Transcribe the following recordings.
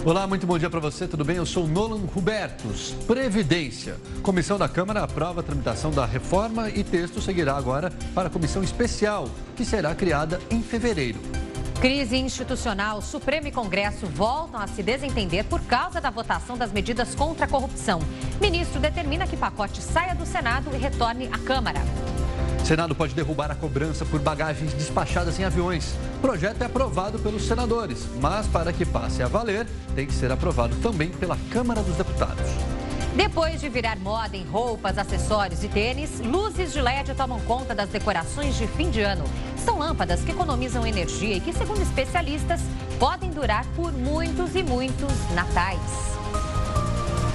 Olá, muito bom dia para você, tudo bem? Eu sou Nolan Hubertus. Previdência. Comissão da Câmara aprova a tramitação da reforma e texto seguirá agora para a comissão especial, que será criada em fevereiro. Crise institucional, Supremo e Congresso voltam a se desentender por causa da votação das medidas contra a corrupção. Ministro determina que pacote saia do Senado e retorne à Câmara. Senado pode derrubar a cobrança por bagagens despachadas em aviões. O projeto é aprovado pelos senadores, mas para que passe a valer, tem que ser aprovado também pela Câmara dos Deputados. Depois de virar moda em roupas, acessórios e tênis, luzes de LED tomam conta das decorações de fim de ano. São lâmpadas que economizam energia e que, segundo especialistas, podem durar por muitos e muitos natais.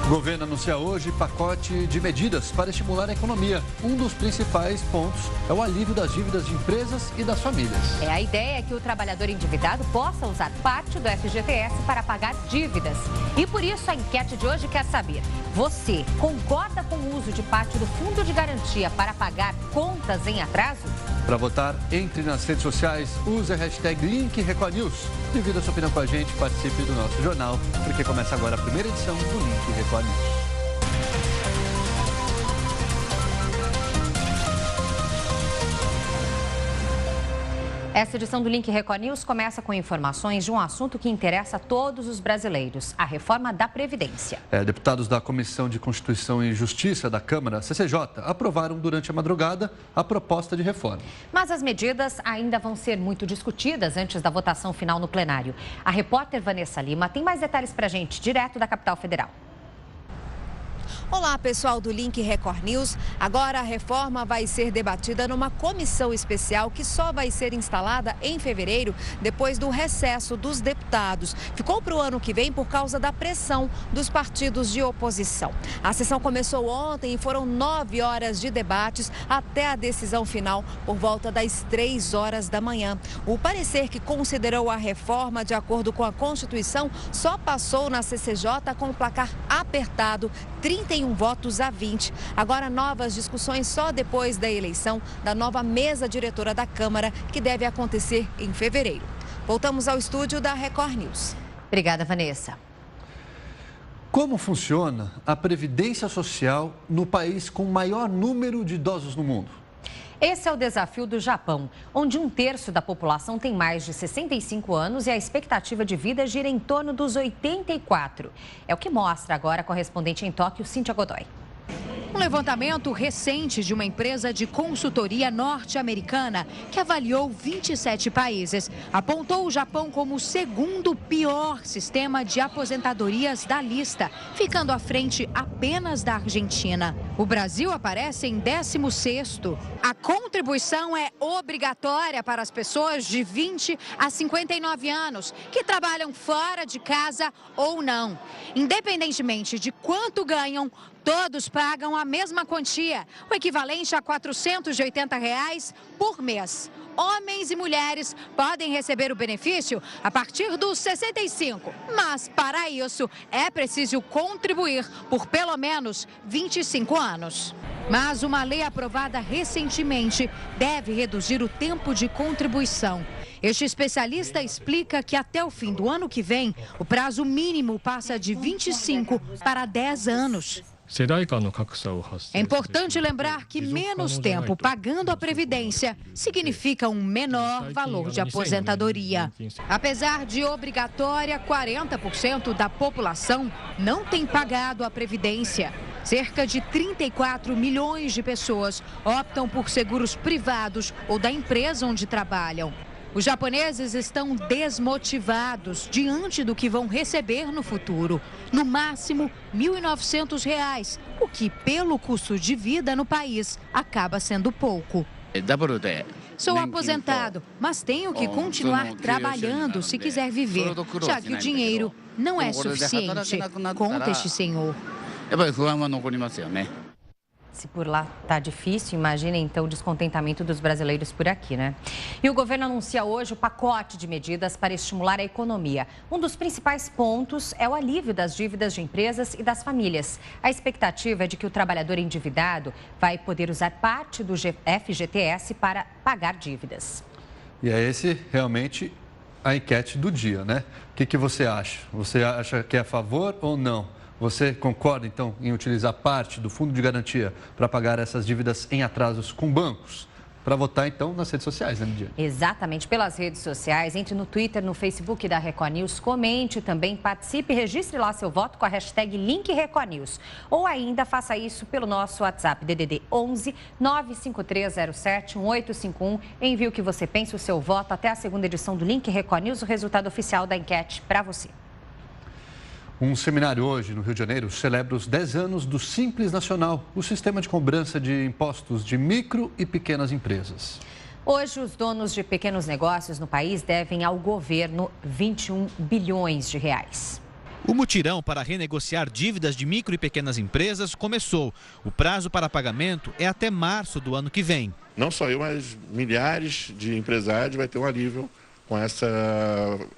O governo anuncia hoje pacote de medidas para estimular a economia. Um dos principais pontos é o alívio das dívidas de empresas e das famílias. A ideia é que o trabalhador endividado possa usar parte do FGTS para pagar dívidas. E por isso a enquete de hoje quer saber: você concorda com o uso de parte do Fundo de Garantia para pagar contas em atraso? Para votar, entre nas redes sociais, use a hashtag #LinkRecordNews. Divida sua opinião com a gente, participe do nosso jornal, porque começa agora a primeira edição do Link Record News. Essa edição do Link Record News começa com informações de um assunto que interessa a todos os brasileiros: a reforma da Previdência. Deputados da Comissão de Constituição e Justiça da Câmara, CCJ, aprovaram durante a madrugada a proposta de reforma. Mas as medidas ainda vão ser muito discutidas antes da votação final no plenário. A repórter Vanessa Lima tem mais detalhes para a gente, direto da capital federal. Olá, pessoal do Link Record News. Agora a reforma vai ser debatida numa comissão especial que só vai ser instalada em fevereiro, depois do recesso dos deputados. Ficou para o ano que vem por causa da pressão dos partidos de oposição. A sessão começou ontem e foram 9 horas de debates até a decisão final por volta das 3 horas da manhã. O parecer que considerou a reforma de acordo com a Constituição só passou na CCJ com o placar apertado, 31 votos a 20. Agora, novas discussões só depois da eleição da nova mesa diretora da Câmara, que deve acontecer em fevereiro. Voltamos ao estúdio da Record News. Obrigada, Vanessa. Como funciona a Previdência Social no país com o maior número de idosos no mundo? Esse é o desafio do Japão, onde 1/3 da população tem mais de 65 anos e a expectativa de vida gira em torno dos 84. É o que mostra agora a correspondente em Tóquio, Cíntia Godoy. Um levantamento recente de uma empresa de consultoria norte-americana que avaliou 27 países apontou o Japão como o segundo pior sistema de aposentadorias da lista, ficando à frente apenas da Argentina. O Brasil aparece em 16º. A contribuição é obrigatória para as pessoas de 20 a 59 anos que trabalham fora de casa ou não. Independentemente de quanto ganham, todos pagam a mesma quantia, o equivalente a R$ 480 por mês. Homens e mulheres podem receber o benefício a partir dos 65, mas para isso é preciso contribuir por pelo menos 25 anos. Mas uma lei aprovada recentemente deve reduzir o tempo de contribuição. Este especialista explica que até o fim do ano que vem, o prazo mínimo passa de 25 para 10 anos. É importante lembrar que menos tempo pagando a Previdência significa um menor valor de aposentadoria. Apesar de obrigatória, 40% da população não tem pagado a Previdência. Cerca de 34 milhões de pessoas optam por seguros privados ou da empresa onde trabalham. Os japoneses estão desmotivados diante do que vão receber no futuro. No máximo, R$ 1.900, o que, pelo custo de vida no país, acaba sendo pouco. Sou aposentado, mas tenho que continuar trabalhando se quiser viver, já que o dinheiro não é suficiente, conta este senhor. Se por lá tá difícil, imagina então o descontentamento dos brasileiros por aqui, né? E o governo anuncia hoje o pacote de medidas para estimular a economia. Um dos principais pontos é o alívio das dívidas de empresas e das famílias. A expectativa é de que o trabalhador endividado vai poder usar parte do FGTS para pagar dívidas. E é esse realmente a enquete do dia, né? O que você acha? Você acha que é a favor ou não? Você concorda, então, em utilizar parte do fundo de garantia para pagar essas dívidas em atrasos com bancos? Para votar, então, nas redes sociais, né, Lidiane? Exatamente, pelas redes sociais. Entre no Twitter, no Facebook da Record News, comente também, participe, registre lá seu voto com a hashtag #LinkRecordNews. Ou ainda faça isso pelo nosso WhatsApp, DDD 11 95307 1851. Envie o que você pensa, o seu voto até a segunda edição do Link Record News, o resultado oficial da enquete para você. Um seminário hoje no Rio de Janeiro celebra os 10 anos do Simples Nacional, o sistema de cobrança de impostos de micro e pequenas empresas. Hoje, os donos de pequenos negócios no país devem ao governo 21 bilhões de reais. O mutirão para renegociar dívidas de micro e pequenas empresas começou. O prazo para pagamento é até março do ano que vem. Não só eu, mas milhares de empresários vai ter um alívio com essa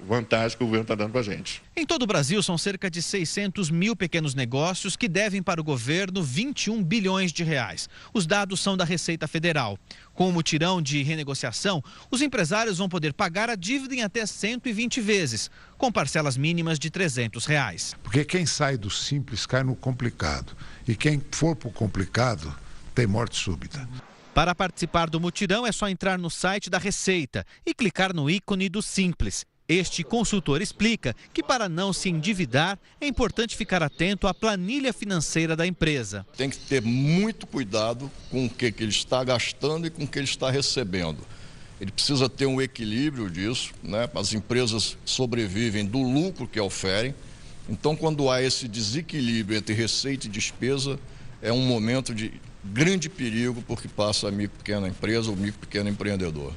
vantagem que o governo está dando para a gente. Em todo o Brasil, são cerca de 600 mil pequenos negócios que devem para o governo 21 bilhões de reais. Os dados são da Receita Federal. Com o mutirão de renegociação, os empresários vão poder pagar a dívida em até 120 vezes, com parcelas mínimas de R$300. Porque quem sai do simples cai no complicado. E quem for para o complicado tem morte súbita. Para participar do mutirão é só entrar no site da Receita e clicar no ícone do Simples. Este consultor explica que para não se endividar é importante ficar atento à planilha financeira da empresa. Tem que ter muito cuidado com o que ele está gastando e com o que ele está recebendo. Ele precisa ter um equilíbrio disso, né? As empresas sobrevivem do lucro que oferem. Então, quando há esse desequilíbrio entre receita e despesa, é um momento de grande perigo porque passa a micro pequena empresa ou micro pequeno empreendedor.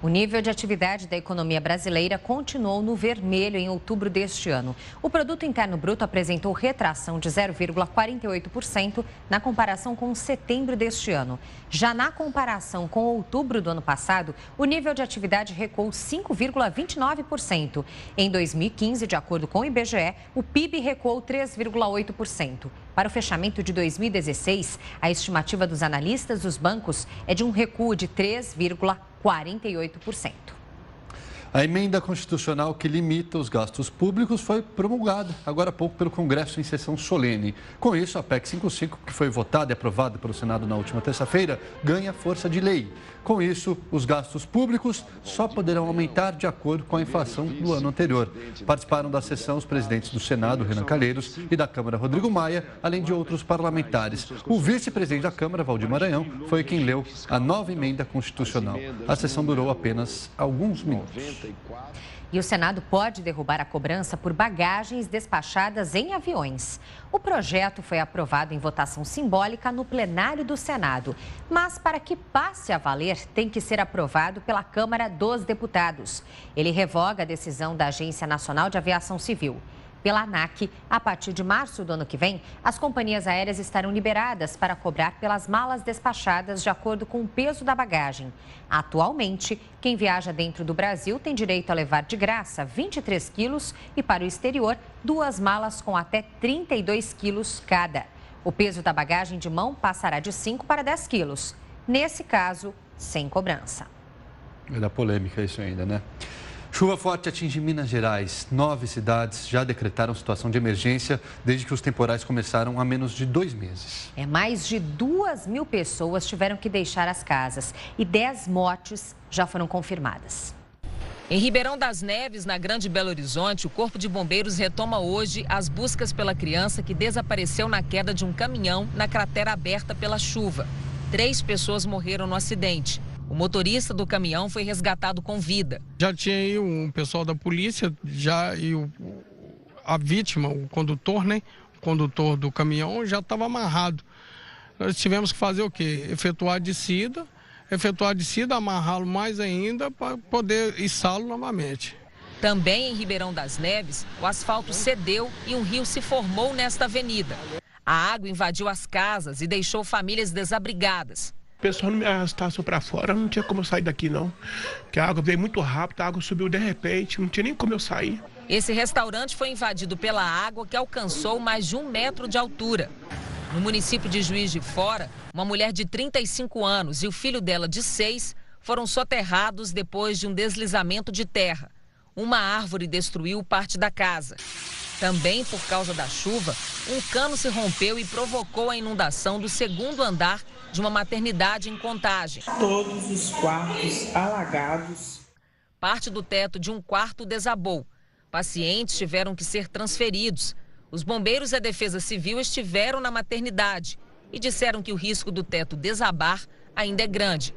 O nível de atividade da economia brasileira continuou no vermelho em outubro deste ano. O Produto Interno Bruto apresentou retração de 0,48% na comparação com setembro deste ano. Já na comparação com outubro do ano passado, o nível de atividade recuou 5,29%. Em 2015, de acordo com o IBGE, o PIB recuou 3,8%. Para o fechamento de 2016, a estimativa dos analistas dos bancos é de um recuo de 3,48%. A emenda constitucional que limita os gastos públicos foi promulgada agora há pouco pelo Congresso em sessão solene. Com isso, a PEC 55, que foi votada e aprovada pelo Senado na última terça-feira, ganha força de lei. Com isso, os gastos públicos só poderão aumentar de acordo com a inflação do ano anterior. Participaram da sessão os presidentes do Senado, Renan Calheiros, e da Câmara, Rodrigo Maia, além de outros parlamentares. O vice-presidente da Câmara, Valdir Maranhão, foi quem leu a nova emenda constitucional. A sessão durou apenas alguns minutos. E o Senado pode derrubar a cobrança por bagagens despachadas em aviões. O projeto foi aprovado em votação simbólica no plenário do Senado. Mas para que passe a valer, tem que ser aprovado pela Câmara dos Deputados. Ele revoga a decisão da Agência Nacional de Aviação Civil. Pela ANAC, a partir de março do ano que vem, as companhias aéreas estarão liberadas para cobrar pelas malas despachadas de acordo com o peso da bagagem. Atualmente, quem viaja dentro do Brasil tem direito a levar de graça 23 quilos e para o exterior, 2 malas com até 32 quilos cada. O peso da bagagem de mão passará de 5 para 10 quilos. Nesse caso, sem cobrança. Vai dar polêmica isso ainda, né? Chuva forte atinge Minas Gerais. 9 cidades já decretaram situação de emergência desde que os temporais começaram há menos de 2 meses. Mais de 2.000 pessoas tiveram que deixar as casas e 10 mortes já foram confirmadas. Em Ribeirão das Neves, na Grande Belo Horizonte, o Corpo de Bombeiros retoma hoje as buscas pela criança que desapareceu na queda de um caminhão na cratera aberta pela chuva. 3 pessoas morreram no acidente. O motorista do caminhão foi resgatado com vida. Já tinha aí um pessoal da polícia, a vítima, o condutor, né? O condutor do caminhão já estava amarrado. Nós tivemos que fazer o quê? Efetuar a descida, amarrá-lo mais ainda para poder içá-lo novamente. Também em Ribeirão das Neves, o asfalto cedeu e um rio se formou nesta avenida. A água invadiu as casas e deixou famílias desabrigadas. O pessoal não me arrastasse para fora, não tinha como eu sair daqui não. Porque a água veio muito rápido, a água subiu de repente, não tinha nem como eu sair. Esse restaurante foi invadido pela água que alcançou mais de 1 metro de altura. No município de Juiz de Fora, uma mulher de 35 anos e o filho dela de 6 foram soterrados depois de um deslizamento de terra. Uma árvore destruiu parte da casa. Também por causa da chuva, um cano se rompeu e provocou a inundação do segundo andar de uma maternidade em Contagem. Todos os quartos alagados. Parte do teto de um quarto desabou. Pacientes tiveram que ser transferidos. Os bombeiros e a Defesa Civil estiveram na maternidade e disseram que o risco do teto desabar ainda é grande.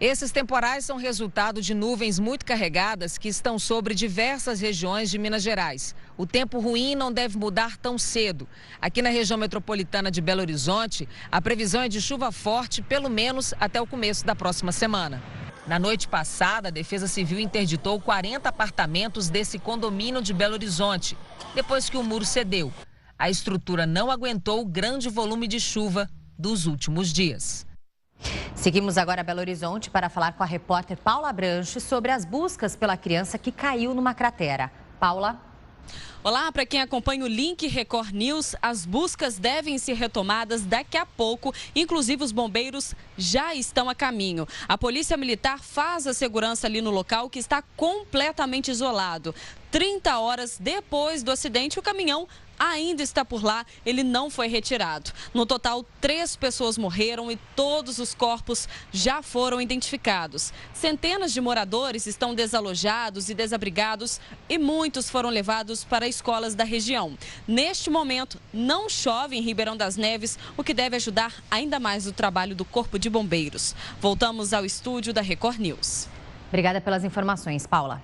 Esses temporais são resultado de nuvens muito carregadas que estão sobre diversas regiões de Minas Gerais. O tempo ruim não deve mudar tão cedo. Aqui na região metropolitana de Belo Horizonte, a previsão é de chuva forte, pelo menos até o começo da próxima semana. Na noite passada, a Defesa Civil interditou 40 apartamentos desse condomínio de Belo Horizonte, depois que o muro cedeu. A estrutura não aguentou o grande volume de chuva dos últimos dias. Seguimos agora a Belo Horizonte para falar com a repórter Paula Branche sobre as buscas pela criança que caiu numa cratera. Paula. Olá, para quem acompanha o Link Record News, as buscas devem ser retomadas daqui a pouco, inclusive os bombeiros já estão a caminho. A Polícia Militar faz a segurança ali no local, que está completamente isolado. 30 horas depois do acidente, o caminhão ainda está por lá, ele não foi retirado. No total, 3 pessoas morreram e todos os corpos já foram identificados. Centenas de moradores estão desalojados e desabrigados e muitos foram levados para escolas da região. Neste momento, não chove em Ribeirão das Neves, o que deve ajudar ainda mais o trabalho do Corpo de Bombeiros. Voltamos ao estúdio da Record News. Obrigada pelas informações, Paula.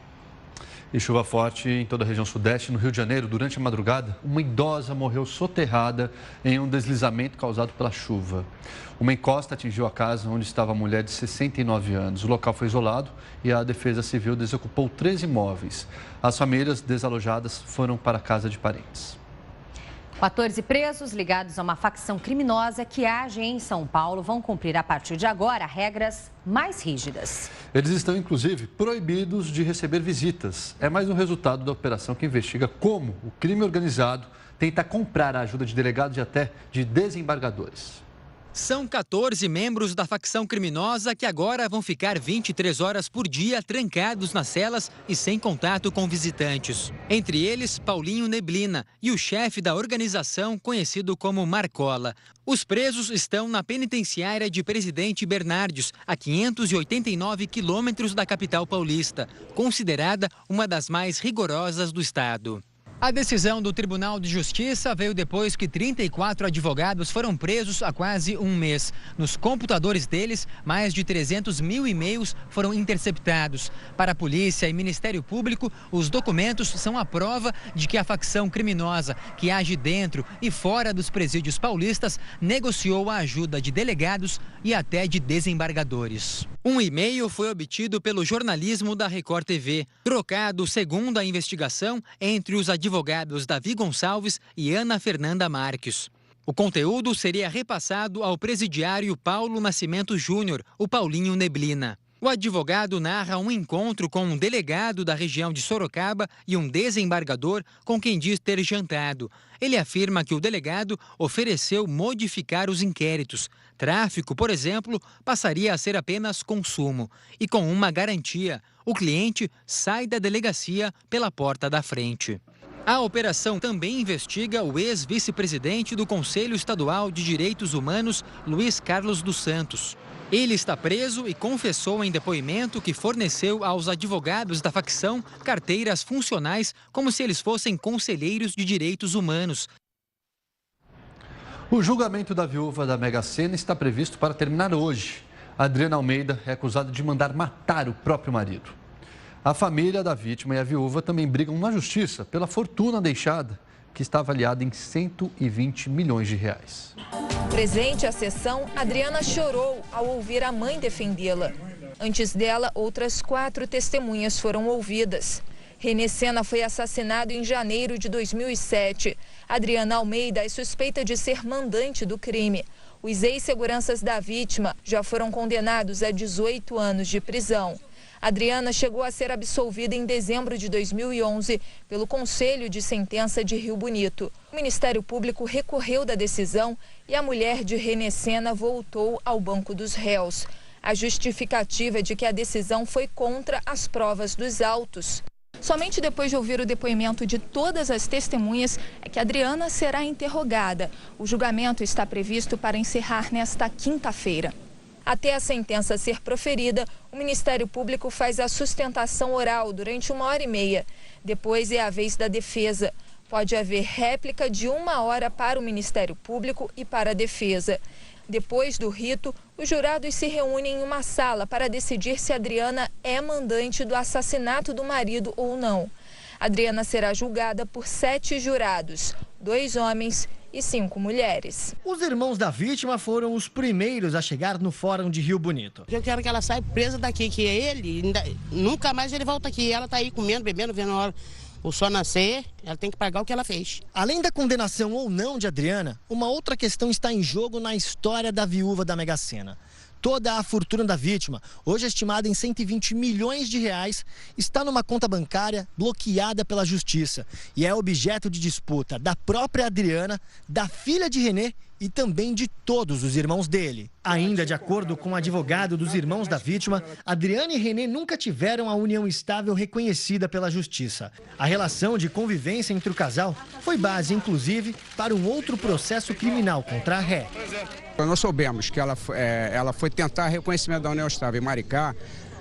E chuva forte em toda a região sudeste. No Rio de Janeiro, durante a madrugada, uma idosa morreu soterrada em um deslizamento causado pela chuva. Uma encosta atingiu a casa onde estava a mulher de 69 anos. O local foi isolado e a Defesa Civil desocupou 13 imóveis. As famílias desalojadas foram para a casa de parentes. 14 presos ligados a uma facção criminosa que age em São Paulo vão cumprir a partir de agora regras mais rígidas. Eles estão, inclusive, proibidos de receber visitas. É mais um resultado da operação que investiga como o crime organizado tenta comprar a ajuda de delegados e até de desembargadores. São 14 membros da facção criminosa que agora vão ficar 23 horas por dia trancados nas celas e sem contato com visitantes. Entre eles, Paulinho Neblina e o chefe da organização conhecido como Marcola. Os presos estão na penitenciária de Presidente Bernardes, a 589 quilômetros da capital paulista, considerada uma das mais rigorosas do estado. A decisão do Tribunal de Justiça veio depois que 34 advogados foram presos há quase um mês. Nos computadores deles, mais de 300 mil e-mails foram interceptados. Para a polícia e Ministério Público, os documentos são a prova de que a facção criminosa, que age dentro e fora dos presídios paulistas, negociou a ajuda de delegados e até de desembargadores. Um e-mail foi obtido pelo jornalismo da Record TV, trocado, segundo a investigação, entre os advogados Davi Gonçalves e Ana Fernanda Marques. O conteúdo seria repassado ao presidiário Paulo Nascimento Júnior, o Paulinho Neblina. O advogado narra um encontro com um delegado da região de Sorocaba e um desembargador com quem diz ter jantado. Ele afirma que o delegado ofereceu modificar os inquéritos. Tráfico, por exemplo, passaria a ser apenas consumo. E com uma garantia, o cliente sai da delegacia pela porta da frente. A operação também investiga o ex-vice-presidente do Conselho Estadual de Direitos Humanos, Luiz Carlos dos Santos. Ele está preso e confessou em depoimento que forneceu aos advogados da facção carteiras funcionais como se eles fossem conselheiros de direitos humanos. O julgamento da viúva da Mega Sena está previsto para terminar hoje. Adriana Almeida é acusada de mandar matar o próprio marido. A família da vítima e a viúva também brigam na justiça pela fortuna deixada, que está avaliada em 120 milhões de reais. Presente à sessão, Adriana chorou ao ouvir a mãe defendê-la. Antes dela, outras 4 testemunhas foram ouvidas. Renê Sena foi assassinado em janeiro de 2007. Adriana Almeida é suspeita de ser mandante do crime. Os ex-seguranças da vítima já foram condenados a 18 anos de prisão. Adriana chegou a ser absolvida em dezembro de 2011 pelo Conselho de Sentença de Rio Bonito. O Ministério Público recorreu da decisão e a mulher de Renê Sena voltou ao banco dos réus. A justificativa é de que a decisão foi contra as provas dos autos. Somente depois de ouvir o depoimento de todas as testemunhas é que Adriana será interrogada. O julgamento está previsto para encerrar nesta quinta-feira. Até a sentença ser proferida, o Ministério Público faz a sustentação oral durante 1h30. Depois é a vez da defesa. Pode haver réplica de 1 hora para o Ministério Público e para a defesa. Depois do rito, os jurados se reúnem em uma sala para decidir se Adriana é mandante do assassinato do marido ou não. Adriana será julgada por 7 jurados, 2 homens e 5 mulheres. Os irmãos da vítima foram os primeiros a chegar no Fórum de Rio Bonito. Eu quero que ela saia presa daqui, que ele, nunca mais ele volta aqui. Ela está aí comendo, bebendo, vendo a hora o sol nascer, ela tem que pagar o que ela fez. Além da condenação ou não de Adriana, uma outra questão está em jogo na história da viúva da Mega Sena. Toda a fortuna da vítima, hoje estimada em 120 milhões de reais, está numa conta bancária bloqueada pela justiça e é objeto de disputa da própria Adriana, da filha de René e também de todos os irmãos dele. Ainda de acordo com o advogado dos irmãos da vítima, Adriana e René nunca tiveram a união estável reconhecida pela justiça. A relação de convivência entre o casal foi base, inclusive, para um outro processo criminal contra a Ré. Nós soubemos que ela foi tentar reconhecimento da união estável em Maricá.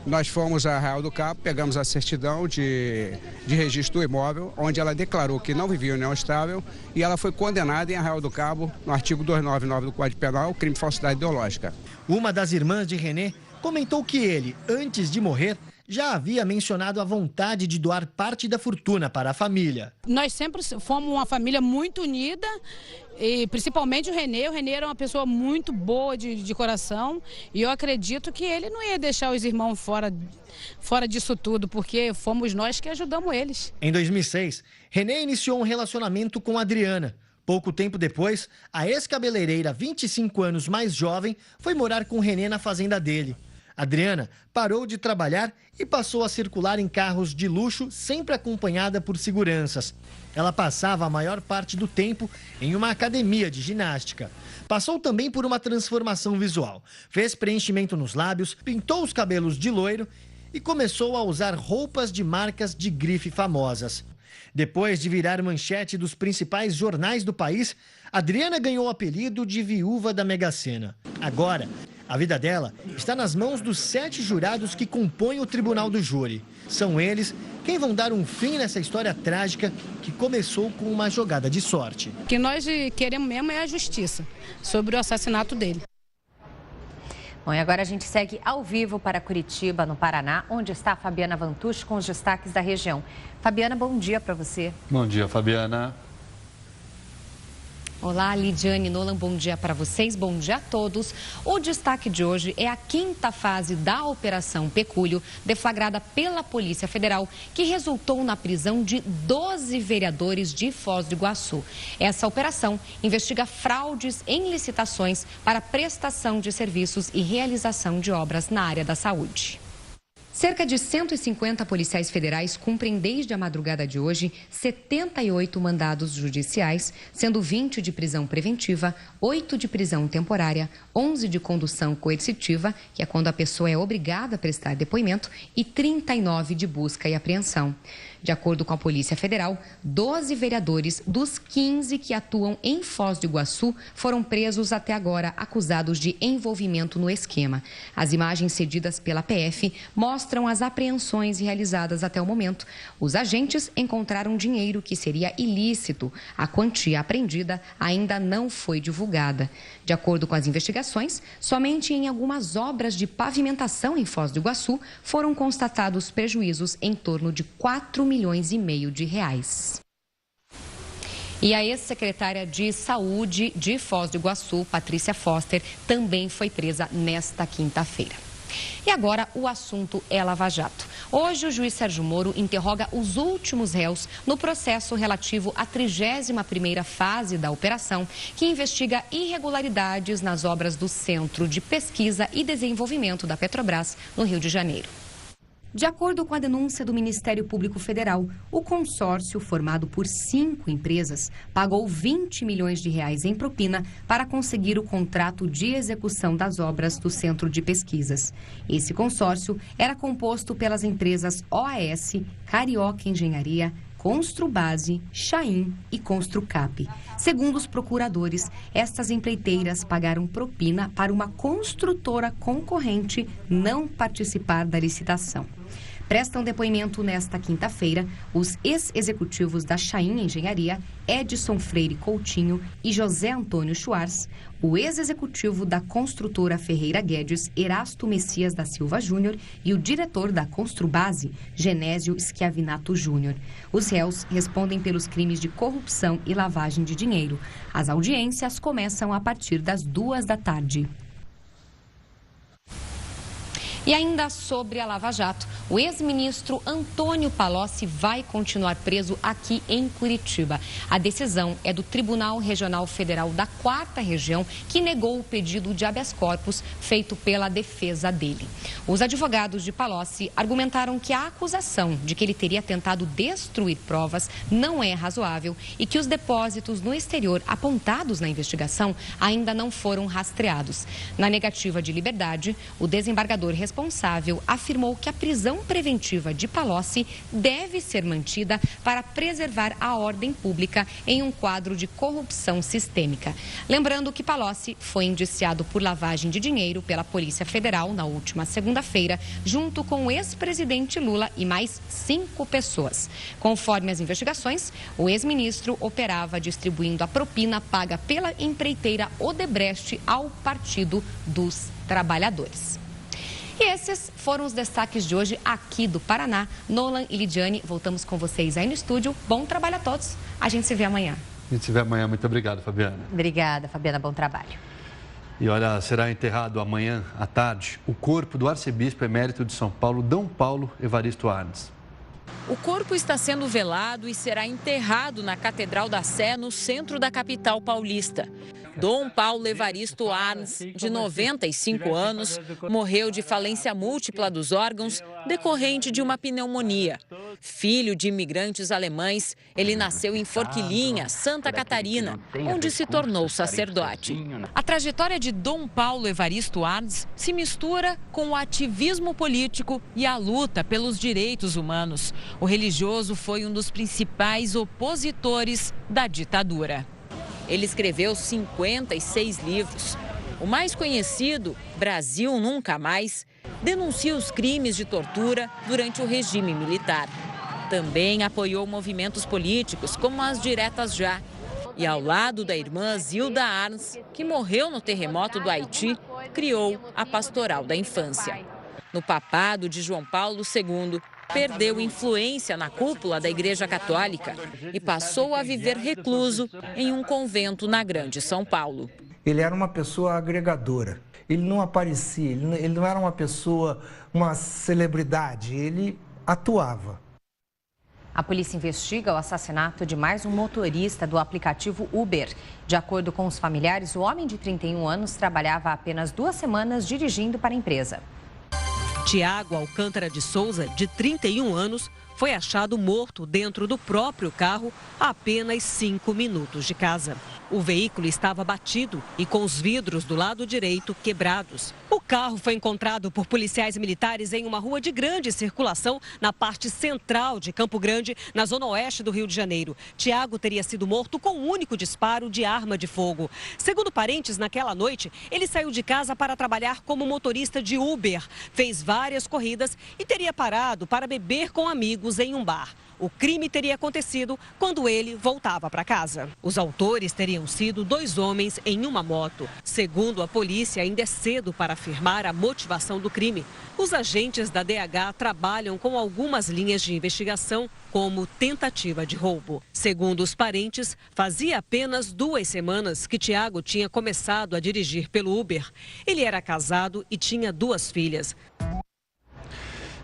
Nós fomos a Arraial do Cabo, pegamos a certidão de registro do imóvel, onde ela declarou que não vivia em união estável e ela foi condenada em Arraial do Cabo, no artigo 299 do Código Penal, crime de falsidade ideológica. Uma das irmãs de René comentou que ele, antes de morrer, já havia mencionado a vontade de doar parte da fortuna para a família. Nós sempre fomos uma família muito unida, e principalmente o René. O René era uma pessoa muito boa de coração e eu acredito que ele não ia deixar os irmãos fora disso tudo, porque fomos nós que ajudamos eles. Em 2006, René iniciou um relacionamento com Adriana. Pouco tempo depois, a ex-cabeleireira, 25 anos mais jovem, foi morar com René na fazenda dele. Adriana parou de trabalhar e passou a circular em carros de luxo, sempre acompanhada por seguranças. Ela passava a maior parte do tempo em uma academia de ginástica. Passou também por uma transformação visual. Fez preenchimento nos lábios, pintou os cabelos de loiro e começou a usar roupas de marcas de grife famosas. Depois de virar manchete dos principais jornais do país, Adriana ganhou o apelido de viúva da Mega Sena. Agora, a vida dela está nas mãos dos 7 jurados que compõem o tribunal do júri. São eles quem vão dar um fim nessa história trágica que começou com uma jogada de sorte. O que nós queremos mesmo é a justiça sobre o assassinato dele. Bom, e agora a gente segue ao vivo para Curitiba, no Paraná, onde está a Fabiana Vantuch com os destaques da região. Fabiana, bom dia para você. Bom dia, Fabiana. Olá, Lidiane Nolan, bom dia para vocês, bom dia a todos. O destaque de hoje é a 5ª fase da Operação Pecúlio, deflagrada pela Polícia Federal, que resultou na prisão de 12 vereadores de Foz do Iguaçu. Essa operação investiga fraudes em licitações para prestação de serviços e realização de obras na área da saúde. Cerca de 150 policiais federais cumprem desde a madrugada de hoje 78 mandados judiciais, sendo 20 de prisão preventiva, 8 de prisão temporária, 11 de condução coercitiva, que é quando a pessoa é obrigada a prestar depoimento, e 39 de busca e apreensão. De acordo com a Polícia Federal, 12 vereadores dos 15 que atuam em Foz do Iguaçu foram presos até agora, acusados de envolvimento no esquema. As imagens cedidas pela PF mostram as apreensões realizadas até o momento. Os agentes encontraram dinheiro que seria ilícito. A quantia apreendida ainda não foi divulgada. De acordo com as investigações, somente em algumas obras de pavimentação em Foz do Iguaçu foram constatados prejuízos em torno de 4,5 milhões de reais. E a ex-secretária de Saúde de Foz do Iguaçu, Patrícia Foster, também foi presa nesta quinta-feira. E agora o assunto é Lava Jato. Hoje o juiz Sérgio Moro interroga os últimos réus no processo relativo à 31ª fase da operação, que investiga irregularidades nas obras do Centro de Pesquisa e Desenvolvimento da Petrobras, no Rio de Janeiro. De acordo com a denúncia do Ministério Público Federal, o consórcio, formado por 5 empresas, pagou 20 milhões de reais em propina para conseguir o contrato de execução das obras do Centro de Pesquisas. Esse consórcio era composto pelas empresas OAS, Carioca Engenharia, Construbase, Chain e Construcap. Segundo os procuradores, estas empreiteiras pagaram propina para uma construtora concorrente não participar da licitação. Prestam depoimento nesta quinta-feira os ex-executivos da Chain Engenharia, Edson Freire Coutinho e José Antônio Schwartz, o ex-executivo da construtora Ferreira Guedes, Erasto Messias da Silva Júnior, e o diretor da Construbase, Genésio Schiavinato Júnior. Os réus respondem pelos crimes de corrupção e lavagem de dinheiro. As audiências começam a partir das 14h. E ainda sobre a Lava Jato, o ex-ministro Antônio Palocci vai continuar preso aqui em Curitiba. A decisão é do Tribunal Regional Federal da 4ª Região, que negou o pedido de habeas corpus feito pela defesa dele. Os advogados de Palocci argumentaram que a acusação de que ele teria tentado destruir provas não é razoável e que os depósitos no exterior apontados na investigação ainda não foram rastreados. Na negativa de liberdade, o desembargador responsável afirmou que a prisão preventiva de Palocci deve ser mantida para preservar a ordem pública em um quadro de corrupção sistêmica. Lembrando que Palocci foi indiciado por lavagem de dinheiro pela Polícia Federal na última segunda-feira, junto com o ex-presidente Lula e mais 5 pessoas. Conforme as investigações, o ex-ministro operava distribuindo a propina paga pela empreiteira Odebrecht ao Partido dos Trabalhadores. E esses foram os destaques de hoje aqui do Paraná. Nolan e Lidiane, voltamos com vocês aí no estúdio. Bom trabalho a todos. A gente se vê amanhã. A gente se vê amanhã. Muito obrigado, Fabiana. Obrigada, Fabiana. Bom trabalho. E olha, será enterrado amanhã à tarde o corpo do arcebispo emérito de São Paulo, Dom Paulo Evaristo Arnes. O corpo está sendo velado e será enterrado na Catedral da Sé, no centro da capital paulista. Dom Paulo Evaristo Arnes, de 95 anos, morreu de falência múltipla dos órgãos decorrente de uma pneumonia. Filho de imigrantes alemães, ele nasceu em Forquilinha, Santa Catarina, onde se tornou sacerdote. A trajetória de Dom Paulo Evaristo Arnes se mistura com o ativismo político e a luta pelos direitos humanos. O religioso foi um dos principais opositores da ditadura. Ele escreveu 56 livros. O mais conhecido, Brasil Nunca Mais, denuncia os crimes de tortura durante o regime militar. Também apoiou movimentos políticos como as Diretas Já. E ao lado da irmã Zilda Arnes, que morreu no terremoto do Haiti, criou a Pastoral da Infância. No papado de João Paulo II, perdeu influência na cúpula da Igreja Católica e passou a viver recluso em um convento na Grande São Paulo. Ele era uma pessoa agregadora, ele não aparecia, ele não era uma pessoa, uma celebridade, ele atuava. A polícia investiga o assassinato de mais um motorista do aplicativo Uber. De acordo com os familiares, o homem de 31 anos trabalhava há apenas 2 semanas dirigindo para a empresa. Tiago Alcântara de Souza, de 31 anos, foi achado morto dentro do próprio carro a apenas 5 minutos de casa. O veículo estava batido e com os vidros do lado direito quebrados. O carro foi encontrado por policiais militares em uma rua de grande circulação na parte central de Campo Grande, na zona oeste do Rio de Janeiro. Tiago teria sido morto com um único disparo de arma de fogo. Segundo parentes, naquela noite, ele saiu de casa para trabalhar como motorista de Uber. Fez várias corridas e teria parado para beber com amigos em um bar. O crime teria acontecido quando ele voltava para casa. Os autores teriam sido 2 homens em uma moto. Segundo a polícia, ainda é cedo para afirmar a motivação do crime. Os agentes da DH trabalham com algumas linhas de investigação, como tentativa de roubo. Segundo os parentes, fazia apenas 2 semanas que Tiago tinha começado a dirigir pelo Uber. Ele era casado e tinha 2 filhas.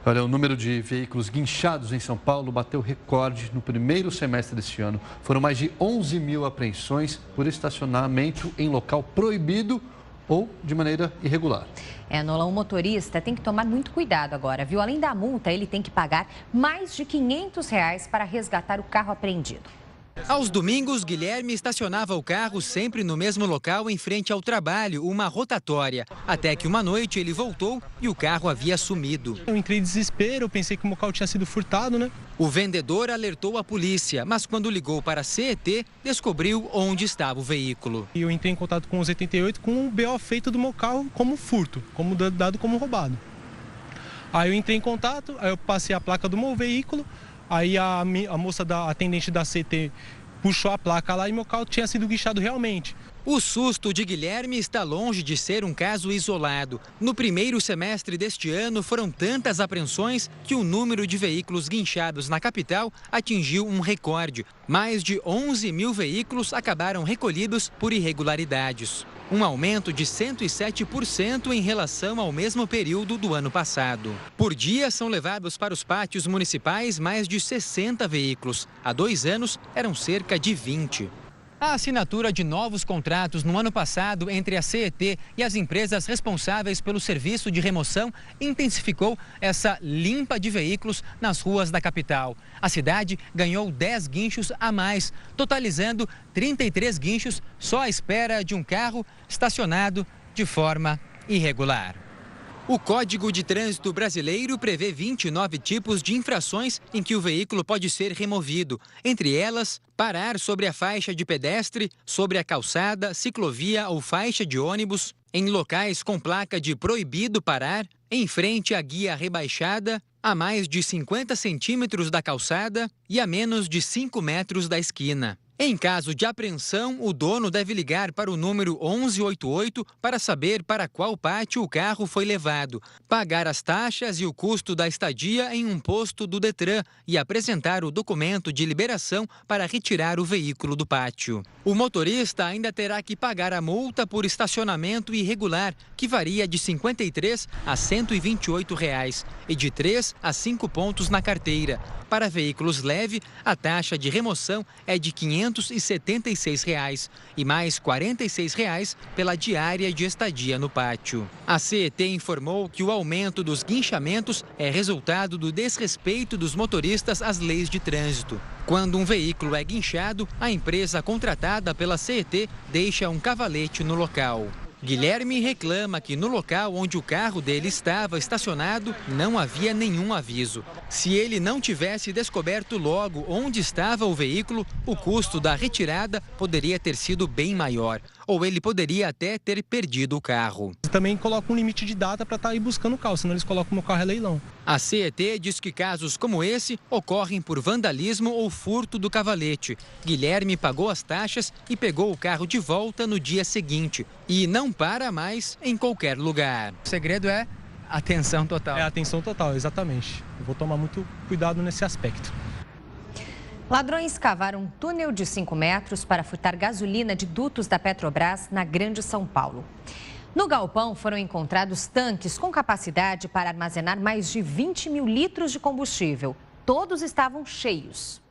Olha, o número de veículos guinchados em São Paulo bateu recorde no primeiro semestre deste ano. Foram mais de 11 mil apreensões por estacionamento em local proibido ou de maneira irregular. Nolan, o motorista tem que tomar muito cuidado agora, viu? Além da multa, ele tem que pagar mais de R$500 para resgatar o carro apreendido. Aos domingos, Guilherme estacionava o carro sempre no mesmo local em frente ao trabalho, uma rotatória. Até que uma noite ele voltou e o carro havia sumido. Eu entrei em desespero, eu pensei que o meu carro tinha sido furtado, né? O vendedor alertou a polícia, mas quando ligou para a CET, descobriu onde estava o veículo. E eu entrei em contato com os 88 com o BO feito do meu carro como furto, como dado como roubado. Aí eu entrei em contato, aí eu passei a placa do meu veículo. Aí a moça, atendente da CT, puxou a placa lá e meu carro tinha sido guinchado realmente. O susto de Guilherme está longe de ser um caso isolado. No primeiro semestre deste ano, foram tantas apreensões que o número de veículos guinchados na capital atingiu um recorde. Mais de 11 mil veículos acabaram recolhidos por irregularidades. Um aumento de 107% em relação ao mesmo período do ano passado. Por dia, são levados para os pátios municipais mais de 60 veículos. Há 2 anos, eram cerca de 20. A assinatura de novos contratos no ano passado entre a CET e as empresas responsáveis pelo serviço de remoção intensificou essa limpa de veículos nas ruas da capital. A cidade ganhou 10 guinchos a mais, totalizando 33 guinchos só à espera de um carro estacionado de forma irregular. O Código de Trânsito Brasileiro prevê 29 tipos de infrações em que o veículo pode ser removido. Entre elas, parar sobre a faixa de pedestre, sobre a calçada, ciclovia ou faixa de ônibus, em locais com placa de proibido parar, em frente à guia rebaixada, a mais de 50 centímetros da calçada e a menos de 5 metros da esquina. Em caso de apreensão, o dono deve ligar para o número 1188 para saber para qual pátio o carro foi levado, pagar as taxas e o custo da estadia em um posto do Detran e apresentar o documento de liberação para retirar o veículo do pátio. O motorista ainda terá que pagar a multa por estacionamento irregular, que varia de R$ 53 a R$ 128 e de 3 a 5 pontos na carteira. Para veículos leves, a taxa de remoção é de R$ 576 e mais R$ 46 pela diária de estadia no pátio. A CET informou que o aumento dos guinchamentos é resultado do desrespeito dos motoristas às leis de trânsito. Quando um veículo é guinchado, a empresa contratada pela CET deixa um cavalete no local. Guilherme reclama que no local onde o carro dele estava estacionado não havia nenhum aviso. Se ele não tivesse descoberto logo onde estava o veículo, o custo da retirada poderia ter sido bem maior. Ou ele poderia até ter perdido o carro. Também coloca um limite de data para estar aí buscando o carro, senão eles colocam o meu carro em leilão. A CET diz que casos como esse ocorrem por vandalismo ou furto do cavalete. Guilherme pagou as taxas e pegou o carro de volta no dia seguinte. E não para mais em qualquer lugar. O segredo é atenção total. É atenção total, exatamente. Eu vou tomar muito cuidado nesse aspecto. Ladrões cavaram um túnel de 5 metros para furtar gasolina de dutos da Petrobras na Grande São Paulo. No galpão foram encontrados tanques com capacidade para armazenar mais de 20 mil litros de combustível. Todos estavam cheios.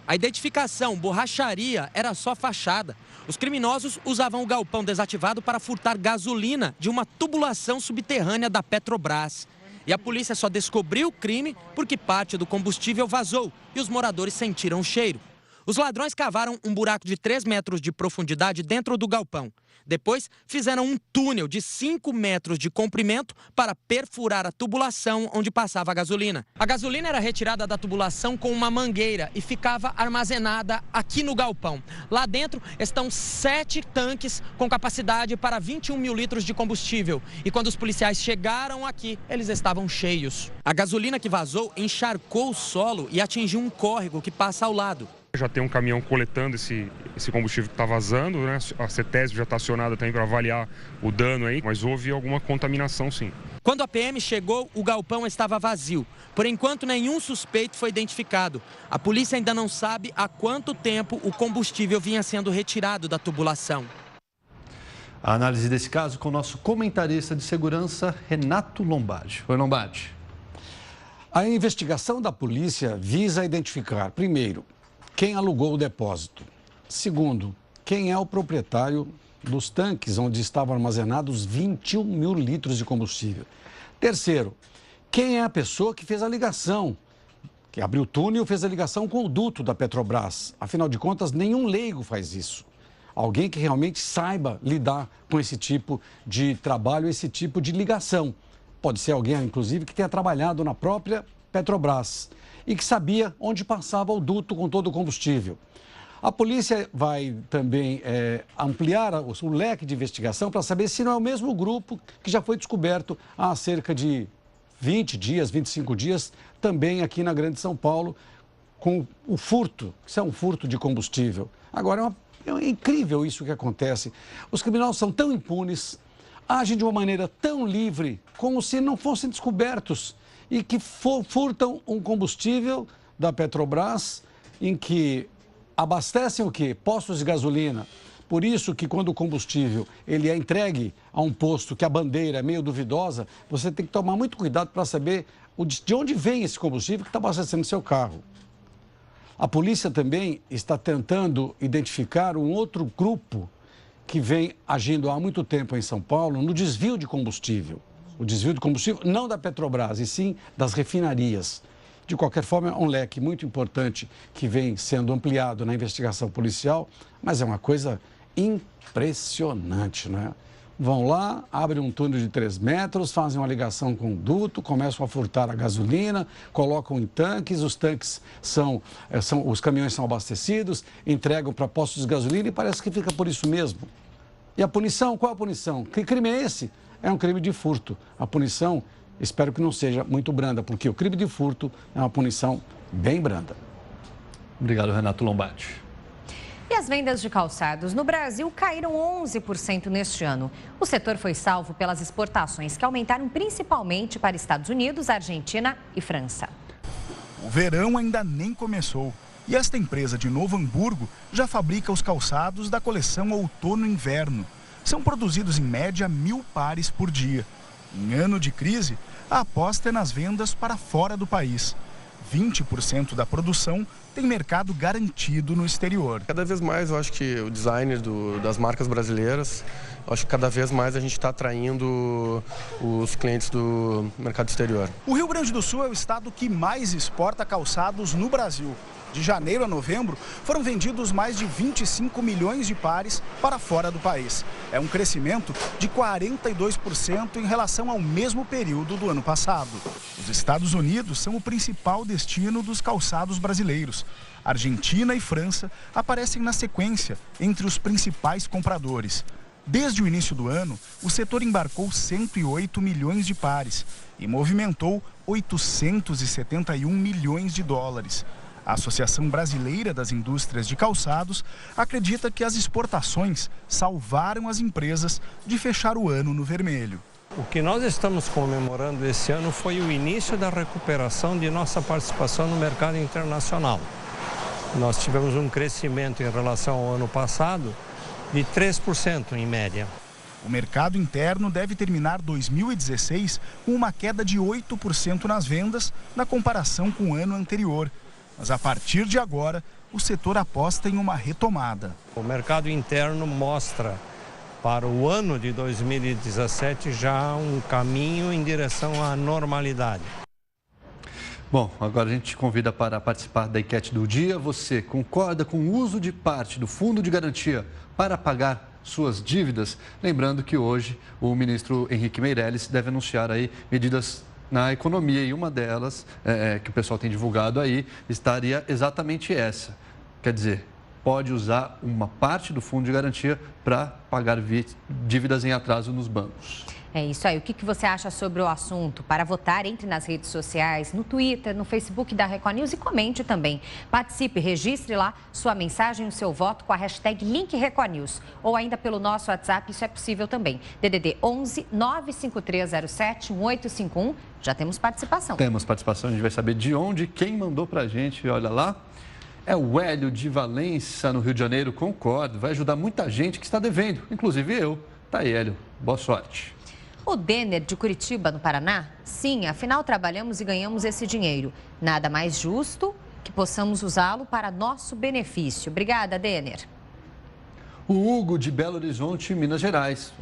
A identificação borracharia era só fachada. Os criminosos usavam o galpão desativado para furtar gasolina de uma tubulação subterrânea da Petrobras. E a polícia só descobriu o crime porque parte do combustível vazou e os moradores sentiram o cheiro. Os ladrões cavaram um buraco de 3 metros de profundidade dentro do galpão. Depois, fizeram um túnel de 5 metros de comprimento para perfurar a tubulação onde passava a gasolina. A gasolina era retirada da tubulação com uma mangueira e ficava armazenada aqui no galpão. Lá dentro estão 7 tanques com capacidade para 21 mil litros de combustível. E quando os policiais chegaram aqui, eles estavam cheios. A gasolina que vazou encharcou o solo e atingiu um córrego que passa ao lado. Já tem um caminhão coletando esse combustível que está vazando, né? A CETESB já está acionada também para avaliar o dano aí, mas houve alguma contaminação sim. Quando a PM chegou, o galpão estava vazio. Por enquanto, nenhum suspeito foi identificado. A polícia ainda não sabe há quanto tempo o combustível vinha sendo retirado da tubulação. A análise desse caso com o nosso comentarista de segurança, Renato Lombardi. Oi, Lombardi. A investigação da polícia visa identificar, primeiro, quem alugou o depósito. Segundo, quem é o proprietário dos tanques onde estavam armazenados 21 mil litros de combustível. Terceiro, quem é a pessoa que fez a ligação, que abriu o túnel e fez a ligação com o duto da Petrobras? Afinal de contas, nenhum leigo faz isso. Alguém que realmente saiba lidar com esse tipo de trabalho, esse tipo de ligação. Pode ser alguém, inclusive, que tenha trabalhado na própria Petrobras e que sabia onde passava o duto com todo o combustível. A polícia vai também ampliar o leque de investigação para saber se não é o mesmo grupo que já foi descoberto há cerca de 20 dias, 25 dias, também aqui na Grande São Paulo, com o furto. Isso é um furto de combustível. Agora, é incrível isso que acontece. Os criminosos são tão impunes, agem de uma maneira tão livre, como se não fossem descobertos, e que furtam um combustível da Petrobras, em que abastecem o quê? Postos de gasolina. Por isso que quando o combustível ele é entregue a um posto que a bandeira é meio duvidosa, você tem que tomar muito cuidado para saber de onde vem esse combustível que está abastecendo seu carro. A polícia também está tentando identificar um outro grupo que vem agindo há muito tempo em São Paulo no desvio de combustível. O desvio de combustível não da Petrobras, e sim das refinarias. De qualquer forma, é um leque muito importante que vem sendo ampliado na investigação policial, mas é uma coisa impressionante, né? Vão lá, abrem um túnel de 3 metros, fazem uma ligação com o duto, começam a furtar a gasolina, colocam em tanques, os tanques os caminhões são abastecidos, entregam para postos de gasolina e parece que fica por isso mesmo. E a punição? Qual a punição? Que crime é esse? É um crime de furto. A punição, espero que não seja muito branda, porque o crime de furto é uma punição bem branda. Obrigado, Renato Lombardi. E as vendas de calçados no Brasil caíram 11% neste ano. O setor foi salvo pelas exportações, que aumentaram principalmente para Estados Unidos, Argentina e França. O verão ainda nem começou e esta empresa de Novo Hamburgo já fabrica os calçados da coleção outono-inverno. São produzidos em média 1.000 pares por dia. Em ano de crise, a aposta é nas vendas para fora do país. 20% da produção tem mercado garantido no exterior. Cada vez mais eu acho que o design das marcas brasileiras, acho que cada vez mais a gente está atraindo os clientes do mercado exterior. O Rio Grande do Sul é o estado que mais exporta calçados no Brasil. De janeiro a novembro, foram vendidos mais de 25 milhões de pares para fora do país. É um crescimento de 42% em relação ao mesmo período do ano passado. Os Estados Unidos são o principal destino dos calçados brasileiros. Argentina e França aparecem na sequência entre os principais compradores. Desde o início do ano, o setor embarcou 108 milhões de pares e movimentou 871 milhões de dólares. A Associação Brasileira das Indústrias de Calçados acredita que as exportações salvaram as empresas de fechar o ano no vermelho. O que nós estamos comemorando esse ano foi o início da recuperação de nossa participação no mercado internacional. Nós tivemos um crescimento em relação ao ano passado de 3% em média. O mercado interno deve terminar 2016 com uma queda de 8% nas vendas na comparação com o ano anterior. Mas a partir de agora, o setor aposta em uma retomada. O mercado interno mostra para o ano de 2017 já um caminho em direção à normalidade. Bom, agora a gente te convida para participar da enquete do dia. Você concorda com o uso de parte do Fundo de Garantia para pagar suas dívidas? Lembrando que hoje o ministro Henrique Meirelles deve anunciar aí medidas na economia, e uma delas, que o pessoal tem divulgado aí, estaria exatamente essa. Quer dizer, pode usar uma parte do fundo de garantia para pagar dívidas em atraso nos bancos. É isso aí. O que você acha sobre o assunto? Para votar, entre nas redes sociais, no Twitter, no Facebook da Record News e comente também. Participe, registre lá sua mensagem e o seu voto com a hashtag #LinkRecordNews. Ou ainda pelo nosso WhatsApp, isso é possível também. DDD 11 95307 1851. Já temos participação. Temos participação, a gente vai saber de onde, quem mandou pra gente, olha lá. É o Hélio de Valença, no Rio de Janeiro, concordo. Vai ajudar muita gente que está devendo, inclusive eu. Tá aí, Hélio. Boa sorte. O Denner, de Curitiba, no Paraná? Sim, afinal trabalhamos e ganhamos esse dinheiro. Nada mais justo que possamos usá-lo para nosso benefício. Obrigada, Denner. O Hugo, de Belo Horizonte, Minas Gerais.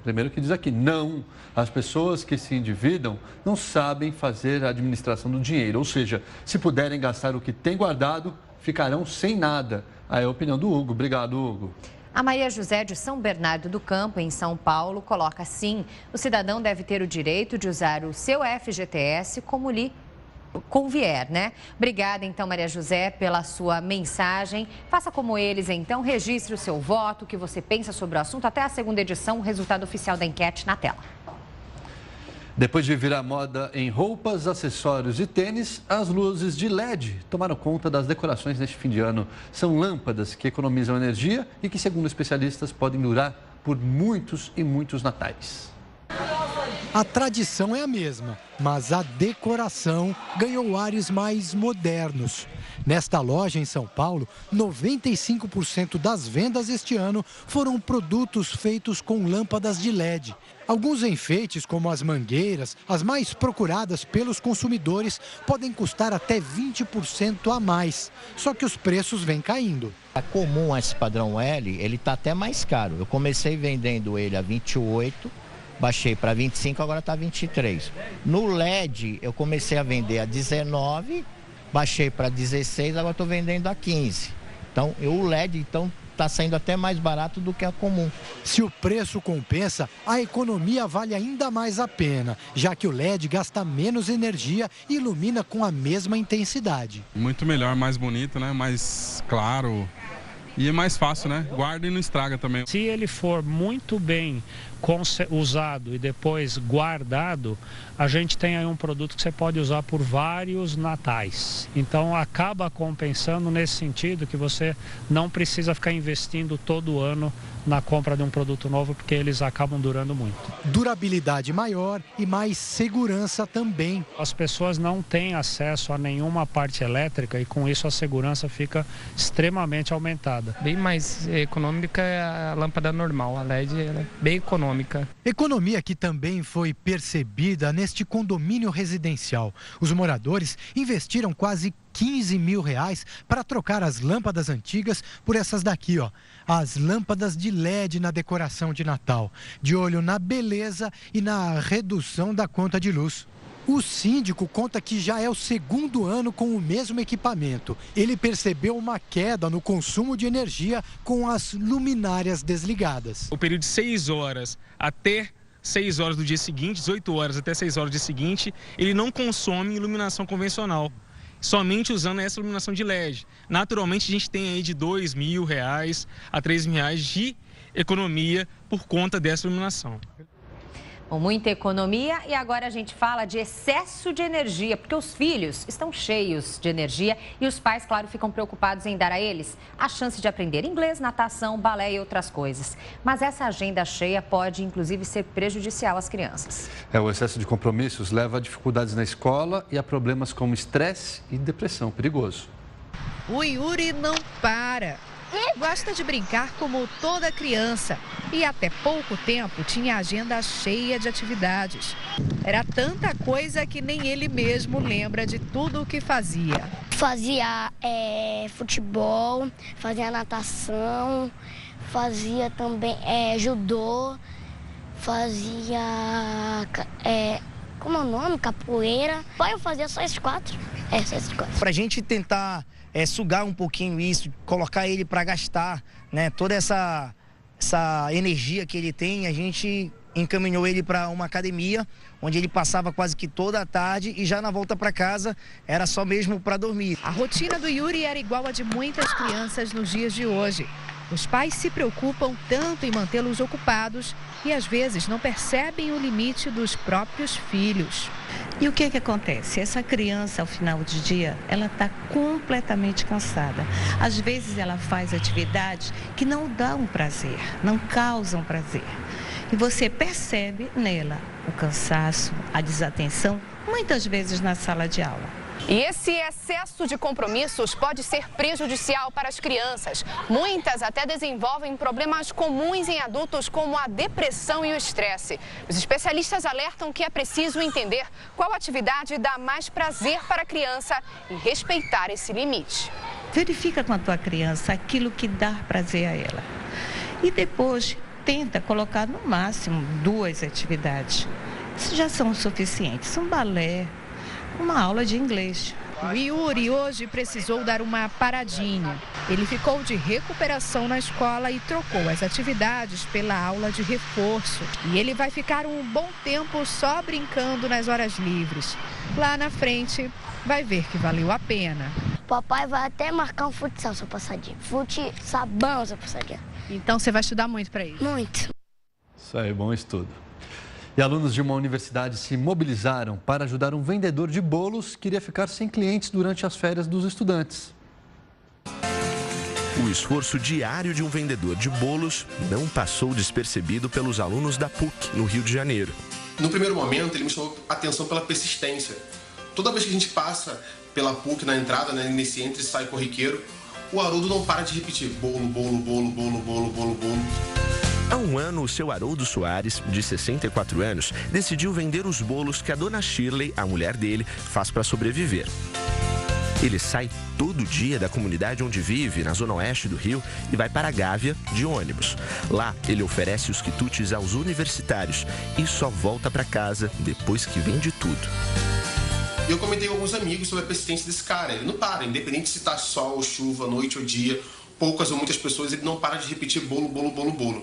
Primeiro que diz aqui, não, as pessoas que se endividam não sabem fazer a administração do dinheiro. Ou seja, se puderem gastar o que tem guardado, ficarão sem nada. Aí é a opinião do Hugo. Obrigado, Hugo. A Maria José de São Bernardo do Campo, em São Paulo, coloca assim: o cidadão deve ter o direito de usar o seu FGTS como lhe convier, né? Obrigada, então, Maria José, pela sua mensagem. Faça como eles, então, registre o seu voto, o que você pensa sobre o assunto. Até a segunda edição, o resultado oficial da enquete na tela. Depois de virar moda em roupas, acessórios e tênis, as luzes de LED tomaram conta das decorações neste fim de ano. São lâmpadas que economizam energia e que, segundo especialistas, podem durar por muitos e muitos natais. A tradição é a mesma, mas a decoração ganhou ares mais modernos. Nesta loja em São Paulo, 95% das vendas este ano foram produtos feitos com lâmpadas de LED. Alguns enfeites, como as mangueiras, as mais procuradas pelos consumidores, podem custar até 20% a mais. Só que os preços vêm caindo. É comum esse padrão L, ele está até mais caro. Eu comecei vendendo ele a 28, baixei para 25, agora está 23. No LED, eu comecei a vender a 19, baixei para 16, agora estou vendendo a 15. Então, o LED está saindo até mais barato do que a comum. Se o preço compensa, a economia vale ainda mais a pena, já que o LED gasta menos energia e ilumina com a mesma intensidade. Muito melhor, mais bonito, né? Mais claro. E é mais fácil, né? Guarda e não estraga também. Se ele for muito bem usado e depois guardado, a gente tem aí um produto que você pode usar por vários natais. Então acaba compensando nesse sentido que você não precisa ficar investindo todo ano na compra de um produto novo, porque eles acabam durando muito. Durabilidade maior e mais segurança também. As pessoas não têm acesso a nenhuma parte elétrica e com isso a segurança fica extremamente aumentada. Bem mais econômica é a lâmpada normal, a LED é bem econômica. Economia que também foi percebida neste condomínio residencial. Os moradores investiram quase 15 mil reais para trocar as lâmpadas antigas por essas daqui, as lâmpadas de LED na decoração de Natal, de olho na beleza e na redução da conta de luz. O síndico conta que já é o segundo ano com o mesmo equipamento. Ele percebeu uma queda no consumo de energia com as luminárias desligadas. O período de 6 horas até 6 horas do dia seguinte, 18 horas até 6 horas do dia seguinte, ele não consome iluminação convencional, somente usando essa iluminação de LED. Naturalmente, a gente tem aí de R$2.000 a R$3.000 de economia por conta dessa iluminação. Com muita economia, e agora a gente fala de excesso de energia, porque os filhos estão cheios de energia e os pais, claro, ficam preocupados em dar a eles a chance de aprender inglês, natação, balé e outras coisas. Mas essa agenda cheia pode, inclusive, ser prejudicial às crianças. O excesso de compromissos leva a dificuldades na escola e a problemas como estresse e depressão. Perigoso. O Yuri não para. Gosta de brincar como toda criança e até pouco tempo tinha a agenda cheia de atividades. Era tanta coisa que nem ele mesmo lembra de tudo o que fazia. Fazia futebol, fazia natação, fazia também judô, fazia, como é o nome? Capoeira. Eu fazia só esses 4. Só esses 4. Pra gente tentar sugar um pouquinho isso, colocar ele para gastar, né, toda essa energia que ele tem, a gente encaminhou ele para uma academia, onde ele passava quase que toda a tarde e já na volta para casa era só mesmo para dormir. A rotina do Yuri era igual a de muitas crianças nos dias de hoje. Os pais se preocupam tanto em mantê-los ocupados e às vezes não percebem o limite dos próprios filhos. E o que acontece? Essa criança, ao final do dia, ela está completamente cansada. Às vezes ela faz atividades que não dão prazer, não causam prazer. E você percebe nela o cansaço, a desatenção, muitas vezes na sala de aula. E esse excesso de compromissos pode ser prejudicial para as crianças. Muitas até desenvolvem problemas comuns em adultos, como a depressão e o estresse. Os especialistas alertam que é preciso entender qual atividade dá mais prazer para a criança e respeitar esse limite. Verifica com a tua criança aquilo que dá prazer a ela. E depois tenta colocar no máximo 2 atividades. Isso já são suficientes. Um balé, uma aula de inglês. O Yuri hoje precisou dar uma paradinha. Ele ficou de recuperação na escola e trocou as atividades pela aula de reforço. E ele vai ficar um bom tempo só brincando nas horas livres. Lá na frente, vai ver que valeu a pena. Papai vai até marcar um futsal, seu passadinho. Sabão, seu passadinho. Então você vai estudar muito para isso? Muito. Isso aí, bom estudo. E alunos de uma universidade se mobilizaram para ajudar um vendedor de bolos que iria ficar sem clientes durante as férias dos estudantes. O esforço diário de um vendedor de bolos não passou despercebido pelos alunos da PUC, no Rio de Janeiro. No primeiro momento, ele me chamou a atenção pela persistência. Toda vez que a gente passa pela PUC na entrada, né, nesse entra e sai corriqueiro, o Haroldo não para de repetir bolo, bolo, bolo, bolo, bolo, bolo, bolo. Há um ano, o seu Haroldo Soares, de 64 anos, decidiu vender os bolos que a dona Shirley, a mulher dele, faz para sobreviver. Ele sai todo dia da comunidade onde vive, na zona oeste do Rio, e vai para a Gávea de ônibus. Lá, ele oferece os quitutes aos universitários e só volta para casa depois que vende tudo. Eu comentei com alguns amigos sobre a persistência desse cara. Ele não para, independente se tá sol, chuva, noite ou dia, poucas ou muitas pessoas, ele não para de repetir bolo, bolo, bolo, bolo.